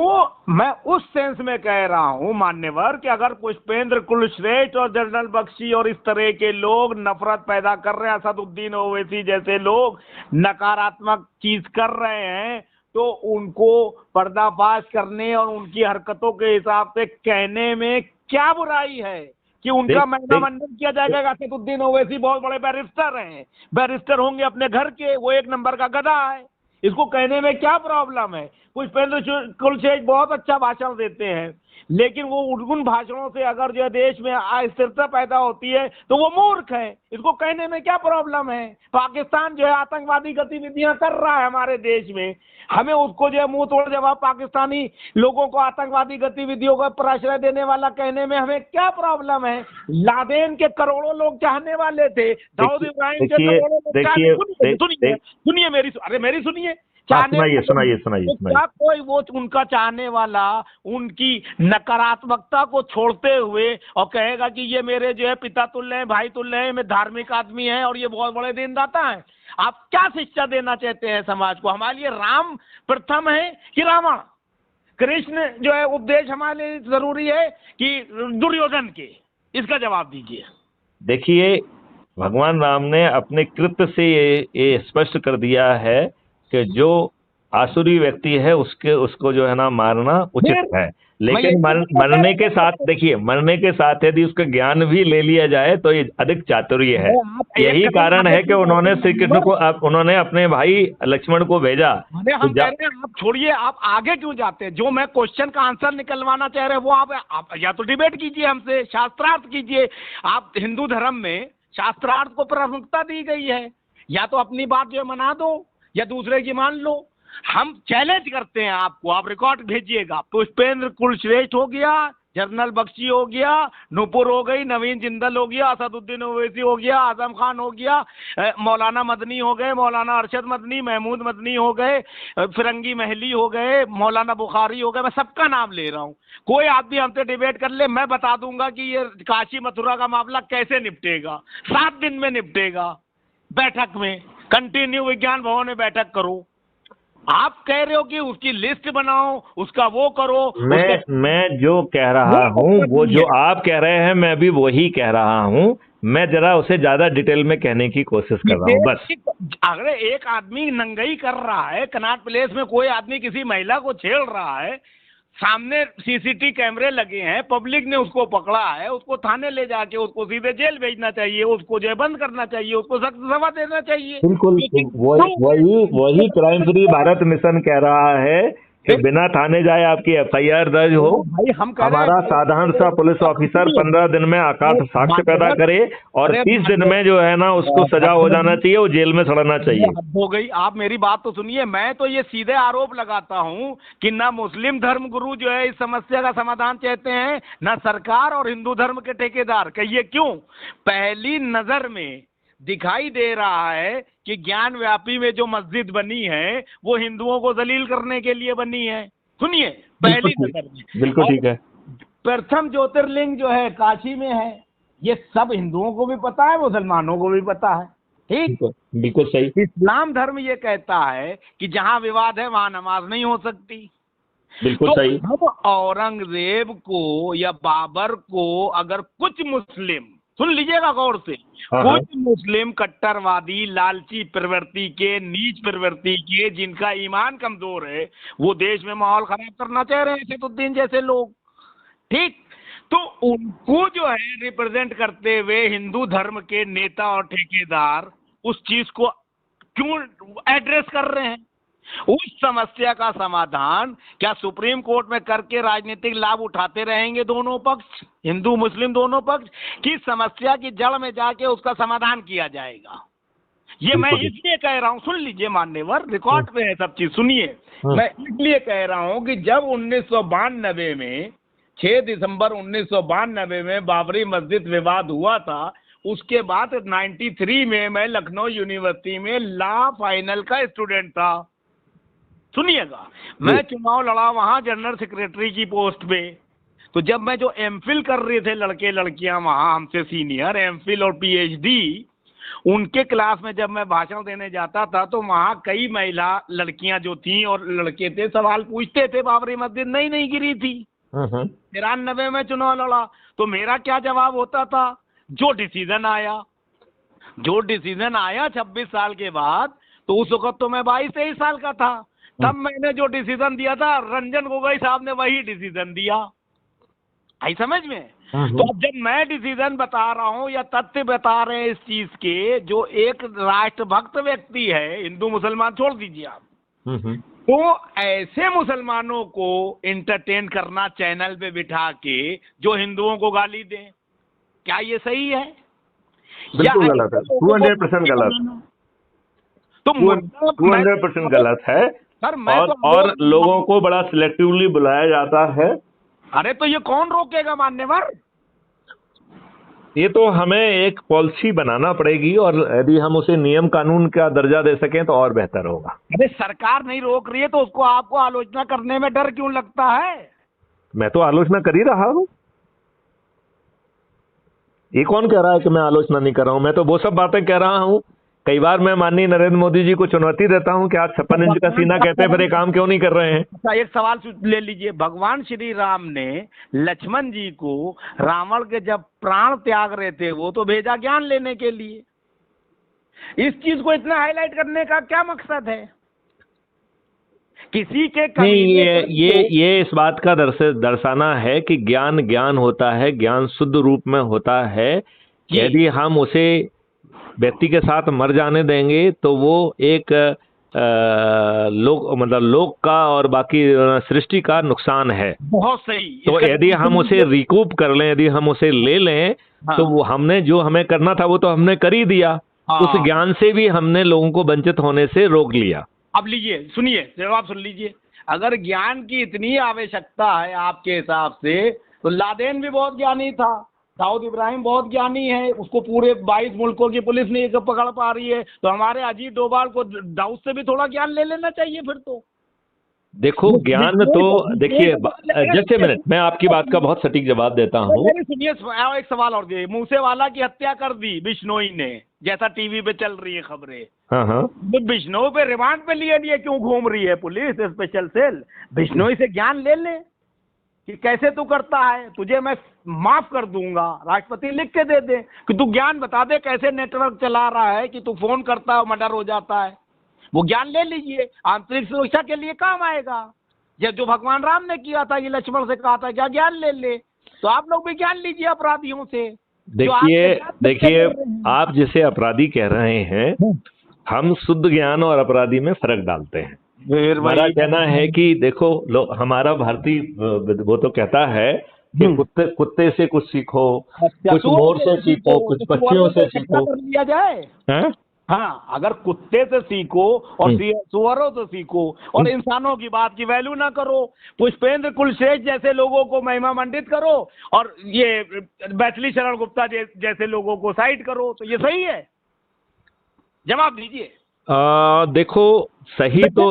मैं उस सेंस में कह रहा हूं मान्यवर कि अगर पुष्पेंद्र कुलश्रेष्ठ और जनरल बख्शी और इस तरह के लोग नफरत पैदा कर रहे हैं, असदुद्दीन ओवैसी जैसे लोग नकारात्मक चीज कर रहे हैं, तो उनको पर्दाफाश करने और उनकी हरकतों के हिसाब से कहने में क्या बुराई है कि उनका महिमामंडन किया जाएगा। असदुद्दीन ओवैसी बहुत बड़े बैरिस्टर हैं, बैरिस्टर होंगे अपने घर के, वो एक नंबर का गधा है, इसको कहने में क्या प्रॉब्लम है। पुष्पेंद्र कुलशेख बहुत अच्छा भाषण देते हैं, लेकिन वो उन भाषणों से अगर जो है देश में अस्थिरता पैदा होती है तो वो मूर्ख है, इसको कहने में क्या प्रॉब्लम है। पाकिस्तान जो है आतंकवादी गतिविधियां कर रहा है हमारे देश में, हमें उसको जो है मुंह तोड़ जवाब पाकिस्तानी लोगों को आतंकवादी गतिविधियों का प्रश्रय देने वाला कहने में हमें क्या प्रॉब्लम है। लादेन के करोड़ों लोग चाहने वाले थे, दाऊद इब्राहिम के करोड़ों लोग चाहने, सुनिए मेरी, अरे मेरी सुनिए, सुनाइए। क्या कोई वो उनका चाहने वाला उनकी नकारात्मकता को छोड़ते हुए और कहेगा कि ये मेरे जो है पिता तुल्य हैं, भाई तुल्य हैं, मैं धार्मिक आदमी हैं और ये बहुत बड़े दीनदाता हैं। आप क्या शिक्षा देना चाहते हैं समाज को? हमारे लिए राम प्रथम है कि रावण? कृष्ण जो है उपदेश हमारे लिए जरूरी है कि दुर्योधन के? इसका जवाब दीजिए। देखिए, भगवान राम ने अपने कृत्य से ये स्पष्ट कर दिया है कि जो आसुरी व्यक्ति है उसको जो है ना मारना उचित है, लेकिन मरने के साथ, देखिए, मरने के साथ यदि उसका ज्ञान भी ले लिया जाए तो ये अधिक चातुर्य है। यही कारण है कि उन्होंने श्री कृष्ण को, उन्होंने अपने भाई लक्ष्मण को भेजा। हम कह रहे हैं, आप छोड़िए, आप आगे क्यों जाते हैं? जो मैं क्वेश्चन का आंसर निकलवाना चाह रहे हैं वो आप या तो डिबेट कीजिए हमसे, शास्त्रार्थ कीजिए। आप हिंदू धर्म में शास्त्रार्थ को प्राथमिकता दी गई है, या तो अपनी बात जो है मना दो या दूसरे की मान लो। हम चैलेंज करते हैं आपको, आप रिकॉर्ड भेजिएगा। पुष्पेंद्र कुलश्रेष्ठ हो गया, जनरल बख्शी हो गया, नूपुर हो गई, नवीन जिंदल हो गया, असदुद्दीन ओवैसी हो गया, आजम खान हो गया, मौलाना मदनी हो गए, मौलाना अरशद मदनी, महमूद मदनी हो गए, फिरंगी महली हो गए, मौलाना बुखारी हो गए, मैं सबका नाम ले रहा हूँ। कोई आदमी हमसे डिबेट कर ले, मैं बता दूंगा कि ये काशी मथुरा का मामला कैसे निपटेगा। 7 दिन में निपटेगा, बैठक में, कंटिन्यू विज्ञान भवन में बैठक करो। आप कह रहे हो कि उसकी लिस्ट बनाओ, उसका वो करो। मैं जो कह रहा हूँ, वो जो आप कह रहे हैं मैं भी वही कह रहा हूँ। मैं जरा उसे ज्यादा डिटेल में कहने की कोशिश कर रहा हूँ बस। अगर एक आदमी नंगई कर रहा है, कनॉट प्लेस में कोई आदमी किसी महिला को छेड़ रहा है, सामने सीसीटीवी कैमरे लगे हैं, पब्लिक ने उसको पकड़ा है, उसको थाने ले जाके उसको सीधे जेल भेजना चाहिए, उसको जो बंद करना चाहिए, उसको सख्त सजा देना चाहिए। बिल्कुल, वही क्राइम फ्री भारत मिशन कह रहा है कि बिना थाने जाए आपकी FIR दर्ज हो। भाई हम हमारा साधारण सा पुलिस ऑफिसर 15 दिन में आकाश साक्ष्य पैदा करे और 30 दिन में जो है ना उसको सजा हो जाना चाहिए, वो जेल में सड़ना चाहिए। हो गई, आप मेरी बात तो सुनिए। मैं तो ये सीधे आरोप लगाता हूँ कि ना मुस्लिम धर्म गुरु जो है इस समस्या का समाधान चाहते हैं, ना सरकार और हिंदू धर्म के ठेकेदार। कहिए क्यों? पहली नजर में दिखाई दे रहा है कि ज्ञान व्यापी में जो मस्जिद बनी है वो हिंदुओं को जलील करने के लिए बनी है। सुनिए, पहली नजर में। बिल्कुल ठीक है। प्रथम ज्योतिर्लिंग जो है काशी में है, ये सब हिंदुओं को भी पता है, मुसलमानों को भी पता है। ठीक, बिल्कुल सही। इस्लाम धर्म ये कहता है कि जहां विवाद है वहां नमाज नहीं हो सकती। बिल्कुल तो सही। हम औरंगजेब को या बाबर को अगर कुछ मुस्लिम, सुन लीजिएगा गौर से, कुछ मुस्लिम कट्टरवादी, लालची प्रवृत्ति के, नीच प्रवृत्ति के, जिनका ईमान कमजोर है, वो देश में माहौल खराब करना चाह रहे हैं, असदुद्दीन जैसे लोग, ठीक, तो उनको जो है रिप्रेजेंट करते हुए हिंदू धर्म के नेता और ठेकेदार उस चीज को क्यों एड्रेस कर रहे हैं? उस समस्या का समाधान क्या सुप्रीम कोर्ट में करके राजनीतिक लाभ उठाते रहेंगे दोनों पक्ष, हिंदू मुस्लिम दोनों पक्ष, कि समस्या की जड़ में जाके उसका समाधान किया जाएगा? ये मैं इसलिए कह रहा हूं, सुन लीजिए मान्यवर, रिकॉर्ड पे है सब चीज, सुनिए। मैं इसलिए कह रहा हूं कि जब 1992 में 6 दिसंबर 1992 में बाबरी मस्जिद विवाद हुआ था, उसके बाद 93 में मैं लखनऊ यूनिवर्सिटी में लॉ फाइनल का स्टूडेंट था। सुनिएगा, मैं चुनाव लड़ा वहां जनरल सेक्रेटरी की पोस्ट पे। तो जब मैं जो एमफिल कर रहे थे लड़के लड़कियां वहां हमसे सीनियर, एमफिल और PhD, उनके क्लास में जब मैं भाषण देने जाता था तो वहां कई महिला लड़कियां जो थी और लड़के थे सवाल पूछते थे, बाबरी मस्जिद नहीं गिरी थी। 93 में चुनाव लड़ा तो मेरा क्या जवाब होता था? जो डिसीजन आया 26 साल के बाद, तो उस वक्त तो मैं 22-23 साल का था। तब मैंने जो डिसीजन दिया था, रंजन गोगोई साहब ने वही डिसीजन दिया। आई समझ में? तो अब जब मैं डिसीजन बता रहा हूँ या तथ्य बता रहे हैं इस चीज के, जो एक राष्ट्रभक्त व्यक्ति है, हिंदू मुसलमान छोड़ दीजिए आप, तो ऐसे मुसलमानों को इंटरटेन करना चैनल पे बिठा के जो हिंदुओं को गाली दें, क्या ये सही है? बिल्कुल गलत है, 200% गलत, तो 200% गलत है। सर मैं और लोगों को बड़ा सिलेक्टिवली बुलाया जाता है। अरे तो ये कौन रोकेगा मान्यवर? ये तो हमें एक पॉलिसी बनाना पड़ेगी, और यदि हम उसे नियम कानून का दर्जा दे सकें तो और बेहतर होगा। अरे सरकार नहीं रोक रही है तो उसको आपको आलोचना करने में डर क्यों लगता है? मैं तो आलोचना कर ही रहा हूँ। ये कौन कह रहा है कि मैं आलोचना नहीं कर रहा हूँ? मैं तो वो सब बातें कह रहा हूँ। कई बार मैं माननीय नरेंद्र मोदी जी को चुनौती देता हूँ कि आप 56 इंच का सीना कहते हैं, फिर ये काम क्यों नहीं कर रहे हैं? अच्छा एक सवाल ले लीजिए, भगवान श्री राम ने लक्ष्मण जी को रावण के जब प्राण त्याग रहे थे, वो तो भेजा ज्ञान लेने के लिए। इस चीज को इतना हाईलाइट करने का क्या मकसद है? किसी के नहीं, ये इस बात का दर्शाना है कि ज्ञान ज्ञान होता है, ज्ञान शुद्ध रूप में होता है। यदि हम उसे व्यक्ति के साथ मर जाने देंगे तो वो एक लोक का और बाकी सृष्टि का नुकसान है। बहुत सही। तो यदि हम उसे रिकूप कर लें, यदि हम उसे ले लें, तो वो हमने जो हमें करना था वो तो हमने कर ही दिया। उस ज्ञान से भी हमने लोगों को वंचित होने से रोक लिया। अब लीजिए, सुनिए, जवाब सुन लीजिए। अगर ज्ञान की इतनी आवश्यकता है आपके हिसाब से, तो लादेन भी बहुत ज्ञानी था, दाऊद इब्राहिम बहुत ज्ञानी है, उसको पूरे 22 मुल्कों की पुलिस नहीं पकड़ पा रही है, तो हमारे अजीत डोभाल को दाऊद से भी थोड़ा ज्ञान ले लेना चाहिए फिर तो। देखो ज्ञान तो देखिए, जस्ट ए मिनट, मैं आपकी बात का बहुत सटीक जवाब देता हूँ। सुनिए, एक सवाल और दिए, मूसेवाला की हत्या कर दी बिश्नोई ने, जैसा टीवी पे चल रही है खबरें। हाँ, तो बिश्नोई पे रिमांड पे लिए क्यों घूम रही है पुलिस स्पेशल सेल? बिश्नोई से ज्ञान ले ले कि कैसे तू करता है, तुझे मैं माफ कर दूंगा, राष्ट्रपति लिख के दे दे कि तू ज्ञान बता दे कैसे नेटवर्क चला रहा है कि तू फोन करता है मर्डर हो जाता है। वो ज्ञान ले लीजिए, आंतरिक सुरक्षा के लिए काम आएगा। जब जो भगवान राम ने किया था, ये लक्ष्मण से कहा था क्या ज्ञान ले ले, तो आप लोग भी ज्ञान लीजिए अपराधियों से। देखिए आप जिसे अपराधी कह रहे हैं, हम शुद्ध ज्ञान और अपराधी में फर्क डालते हैं। मेरा कहना है कि देखो हमारा भारतीय वो तो कहता है कि कुत्ते से कुछ सीखो, कुछ मोर से सीखो, कुछ पक्षियों से सीखो। लिया जाए हाँ, अगर कुत्ते से सीखो और सुअरों से सीखो और इंसानों की बात की वैल्यू ना करो, पुष्पेंद्र कुलश्रेष्ठ जैसे लोगों को महिमा मंडित करो और ये मैथिली शरण गुप्ता जैसे लोगों को साइड करो, तो ये सही है? जवाब दीजिए। देखो सही तो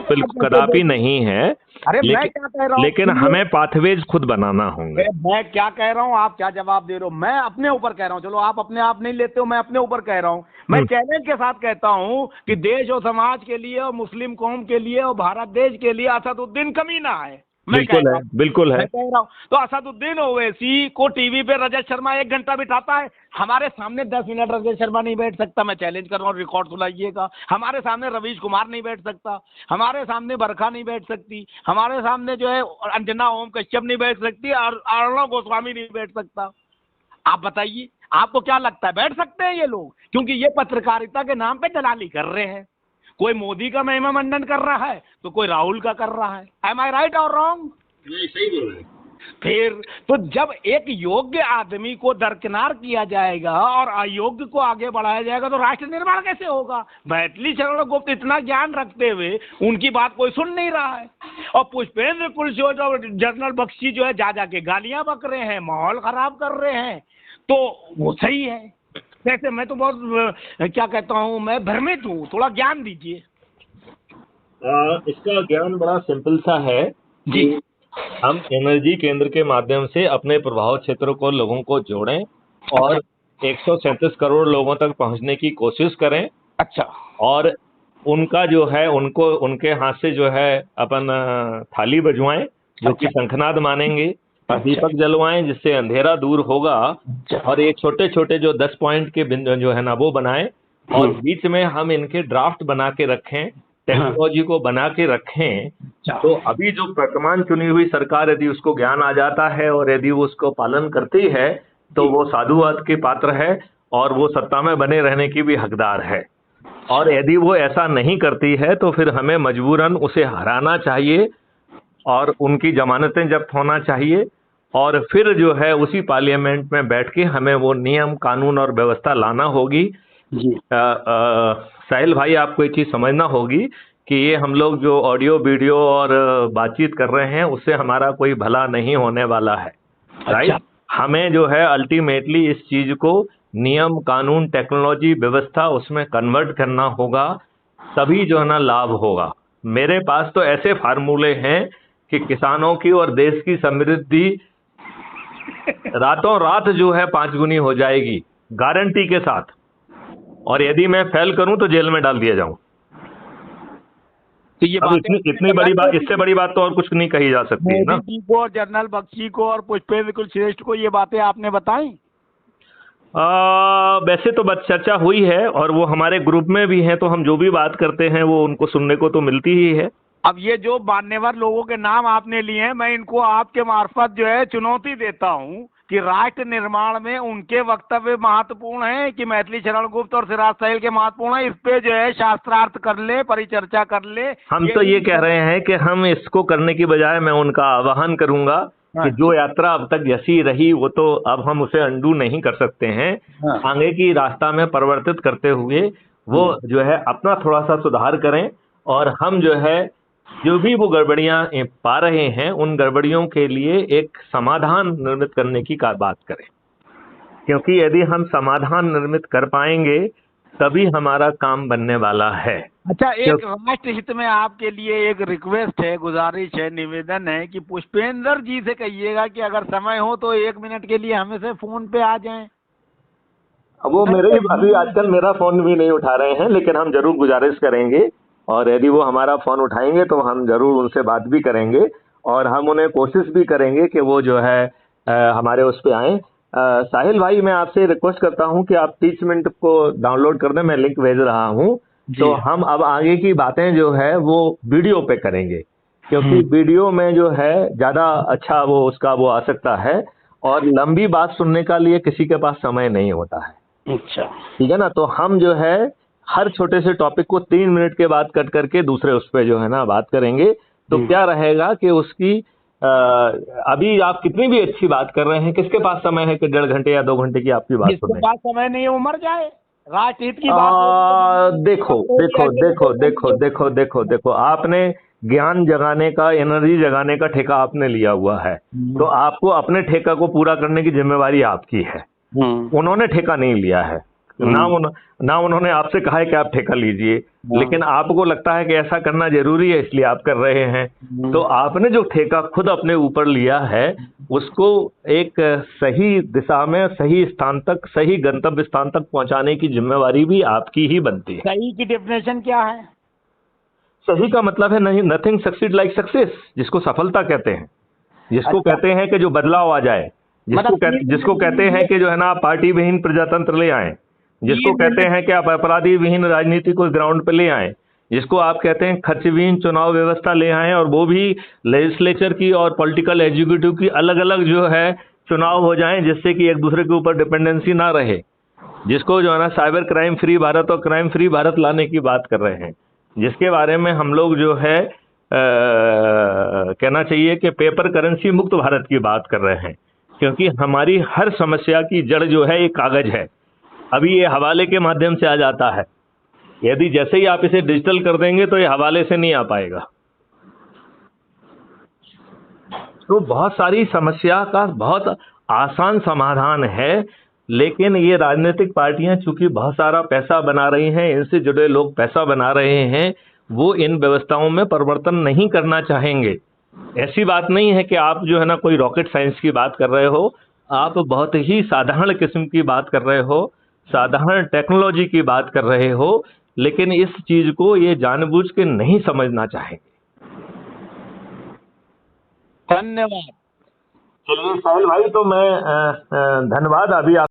बिल्कुल कदापि नहीं है। अरे मैं क्या कह रहा हूँ, लेकिन हमें पाथवेज खुद बनाना होंगे। मैं क्या कह रहा हूँ, आप क्या जवाब दे रहे हो? मैं अपने ऊपर कह रहा हूँ, चलो आप अपने आप नहीं लेते हो, मैं अपने ऊपर कह रहा हूँ। मैं चैलेंज के साथ कहता हूँ कि देश और समाज के लिए और मुस्लिम कौम के लिए और भारत देश के लिए असदुद्दीन कमीना है। बिल्कुल है। कह रहा हूँ तो असदुद्दीन ओवैसी को टीवी पे रजत शर्मा 1 घंटा बिठाता है, हमारे सामने 10 मिनट रजत शर्मा नहीं बैठ सकता। मैं चैलेंज कर रहा हूँ, रिकॉर्ड सुनाइएगा। हमारे सामने रवीश कुमार नहीं बैठ सकता, हमारे सामने बरखा नहीं बैठ सकती, हमारे सामने जो है अंजना ओम कश्यप नहीं बैठ सकती और अर्णव गोस्वामी नहीं बैठ सकता। आप बताइए, आपको क्या लगता है बैठ सकते हैं ये लोग? क्योंकि ये पत्रकारिता के नाम पे दलाली कर रहे हैं। कोई मोदी का महिमा मंडन कर रहा है तो कोई राहुल का कर रहा है। एम आई राइट और रॉन्ग? नहीं, सही बोल रहे हैं। फिर तो जब एक योग्य आदमी को दरकिनार किया जाएगा और अयोग्य को आगे बढ़ाया जाएगा तो राष्ट्र निर्माण कैसे होगा? मैथिली शरण गुप्त इतना ज्ञान रखते हुए उनकी बात कोई सुन नहीं रहा है, और पुष्पेंद्र कुलश्रेष्ठ और जनरल बख्शी जो है जा के गालियां बक रहे हैं, माहौल खराब कर रहे हैं, तो वो सही है? वैसे मैं तो बहुत क्या कहता हूँ, मैं भ्रमित हूँ, थोड़ा ज्ञान दीजिए। इसका ज्ञान बड़ा सिंपल सा है जी। हम एनर्जी केंद्र के माध्यम से अपने प्रभाव क्षेत्रों को लोगों को जोड़ें और 137 करोड़ लोगों तक पहुंचने की कोशिश करें। अच्छा। और उनका जो है उनके हाथ से जो है अपन थाली बजवाएं, जो कि शंखनाद मानेंगे, दीपक जलवाएं जिससे अंधेरा दूर होगा, और ये छोटे छोटे जो 10 पॉइंट के बिंदु जो है ना वो बनाएं, और बीच में हम इनके ड्राफ्ट बना के रखें, टेक्नोलॉजी को बना के रखें, तो अभी जो वर्तमान चुनी हुई सरकार यदि उसको ज्ञान आ जाता है और यदि वो उसको पालन करती है तो वो साधुवाद के पात्र है और वो सत्ता में बने रहने की भी हकदार है। और यदि वो ऐसा नहीं करती है तो फिर हमें मजबूरन उसे हराना चाहिए और उनकी जमानतें जब्त होना चाहिए और फिर जो है उसी पार्लियामेंट में बैठ के हमें वो नियम कानून और व्यवस्था लाना होगी। साहिल भाई, आपको एक चीज समझना होगी कि ये हम लोग जो ऑडियो वीडियो और बातचीत कर रहे हैं उससे हमारा कोई भला नहीं होने वाला है। राइट? हमें जो है अल्टीमेटली इस चीज को नियम कानून टेक्नोलॉजी व्यवस्था उसमें कन्वर्ट करना होगा, तभी जो है ना लाभ होगा। मेरे पास तो ऐसे फार्मूले हैं कि किसानों की और देश की समृद्धि रातों रात जो है 5 गुनी हो जाएगी, गारंटी के साथ। और यदि मैं फेल करूं तो जेल में डाल दिया जाऊं। तो ये इतनी बड़ी बात, इससे बड़ी बात तो और कुछ नहीं कही जा सकती है ना। मोदी जी को और जनरल बख्शी को और पुष्पेंद्र श्रेष्ठ को ये बातें आपने बताई? वैसे तो बात चर्चा हुई है और वो हमारे ग्रुप में भी हैं, तो हम जो भी बात करते हैं वो उनको सुनने को तो मिलती ही है। अब ये जो मान्यवर लोगों के नाम आपने लिए हैं, मैं इनको आपके मार्फत जो है चुनौती देता हूं कि राष्ट्र निर्माण में उनके वक्तव्य महत्वपूर्ण है कि मैथिली शरण गुप्त और सिराज साहिल के महत्वपूर्ण है। इस पे जो है शास्त्रार्थ कर ले, परिचर्चा कर ले। हम तो ये कह रहे हैं कि हम इसको करने की बजाय मैं उनका आह्वान करूंगा कि जो यात्रा अब तक जैसी रही वो तो अब हम उसे अंडू नहीं कर सकते हैं। आगे की रास्ता में परिवर्तित करते हुए वो जो है अपना थोड़ा सा सुधार करें और हम जो है जो भी वो गड़बड़ियां पा रहे हैं उन गड़बड़ियों के लिए एक समाधान निर्मित करने की बात करें, क्योंकि यदि हम समाधान निर्मित कर पाएंगे तभी हमारा काम बनने वाला है। अच्छा, एक राष्ट्र हित में आपके लिए एक रिक्वेस्ट है, गुजारिश है, निवेदन है कि पुष्पेंद्र जी से कहिएगा कि अगर समय हो तो 1 मिनट के लिए हमें से फोन पे आ जाएं। वो मेरे ही अभी आजकल मेरा फोन भी नहीं उठा रहे हैं, लेकिन हम जरूर गुजारिश करेंगे और यदि वो हमारा फोन उठाएंगे तो हम जरूर उनसे बात भी करेंगे और हम उन्हें कोशिश भी करेंगे कि वो जो है हमारे उस पे आए। साहिल भाई, मैं आपसे रिक्वेस्ट करता हूं कि आप 30 मिनट को डाउनलोड कर दें, मैं लिंक भेज रहा हूं। तो हम अब आगे की बातें जो है वो वीडियो पे करेंगे, क्योंकि वीडियो में जो है ज्यादा अच्छा वो उसका वो आ सकता है और लंबी बात सुनने का लिए किसी के पास समय नहीं होता है। अच्छा, ठीक है ना। तो हम जो है हर छोटे से टॉपिक को 3 मिनट के बाद कट करके दूसरे उस पे जो है ना बात करेंगे। तो क्या रहेगा कि उसकी अभी आप कितनी भी अच्छी बात कर रहे हैं, किसके पास समय है कि 1.5 घंटे या 2 घंटे की आपकी बात सुने? जिसके पास समय नहीं है वो मर जाए। राष्ट्रहित की बात देखो, आपने ज्ञान जगाने का, एनर्जी जगाने का ठेका आपने लिया हुआ है, तो आपको अपने ठेका को पूरा करने की जिम्मेवारी आपकी है। उन्होंने ठेका नहीं लिया है, ना उन्होंने आपसे कहा है कि आप ठेका लीजिए, लेकिन आपको लगता है कि ऐसा करना जरूरी है इसलिए आप कर रहे हैं। तो आपने जो ठेका खुद अपने ऊपर लिया है उसको एक सही दिशा में, सही स्थान तक, सही गंतव्य स्थान तक पहुंचाने की जिम्मेवारी भी आपकी ही बनती है। सही की डेफिनेशन क्या है? सही का मतलब है नहीं, नथिंग सक्सीड लाइक सक्सेस, जिसको सफलता कहते हैं, जिसको कहते हैं कि जो बदलाव आ जाए, जिसको कहते हैं कि जो है ना आप पार्टी विहीन प्रजातंत्र ले आए, जिसको कहते हैं कि आप अपराधी विहीन राजनीति को ग्राउंड पे ले आए, जिसको आप कहते हैं खर्च विहीन चुनाव व्यवस्था ले आए और वो भी लेजिस्लेचर की और पॉलिटिकल एग्जीक्यूटिव की अलग अलग जो है चुनाव हो जाएं, जिससे कि एक दूसरे के ऊपर डिपेंडेंसी ना रहे, जिसको जो है ना साइबर क्राइम फ्री भारत और क्राइम फ्री भारत लाने की बात कर रहे हैं, जिसके बारे में हम लोग जो है कहना चाहिए कि पेपर करेंसी मुक्त भारत की बात कर रहे हैं, क्योंकि हमारी हर समस्या की जड़ जो है एक कागज है। अभी ये हवाले के माध्यम से आ जाता है, यदि जैसे ही आप इसे डिजिटल कर देंगे तो ये हवाले से नहीं आ पाएगा। तो बहुत सारी समस्या का बहुत आसान समाधान है, लेकिन ये राजनीतिक पार्टियां चूंकि बहुत सारा पैसा बना रही हैं, इनसे जुड़े लोग पैसा बना रहे हैं, वो इन व्यवस्थाओं में परिवर्तन नहीं करना चाहेंगे। ऐसी बात नहीं है कि आप जो है ना कोई रॉकेट साइंस की बात कर रहे हो, आप बहुत ही साधारण किस्म की बात कर रहे हो, साधारण टेक्नोलॉजी की बात कर रहे हो, लेकिन इस चीज को ये जानबूझ के नहीं समझना चाहेंगे। धन्यवाद। चलिए साहिल भाई, तो मैं धन्यवाद अभी आप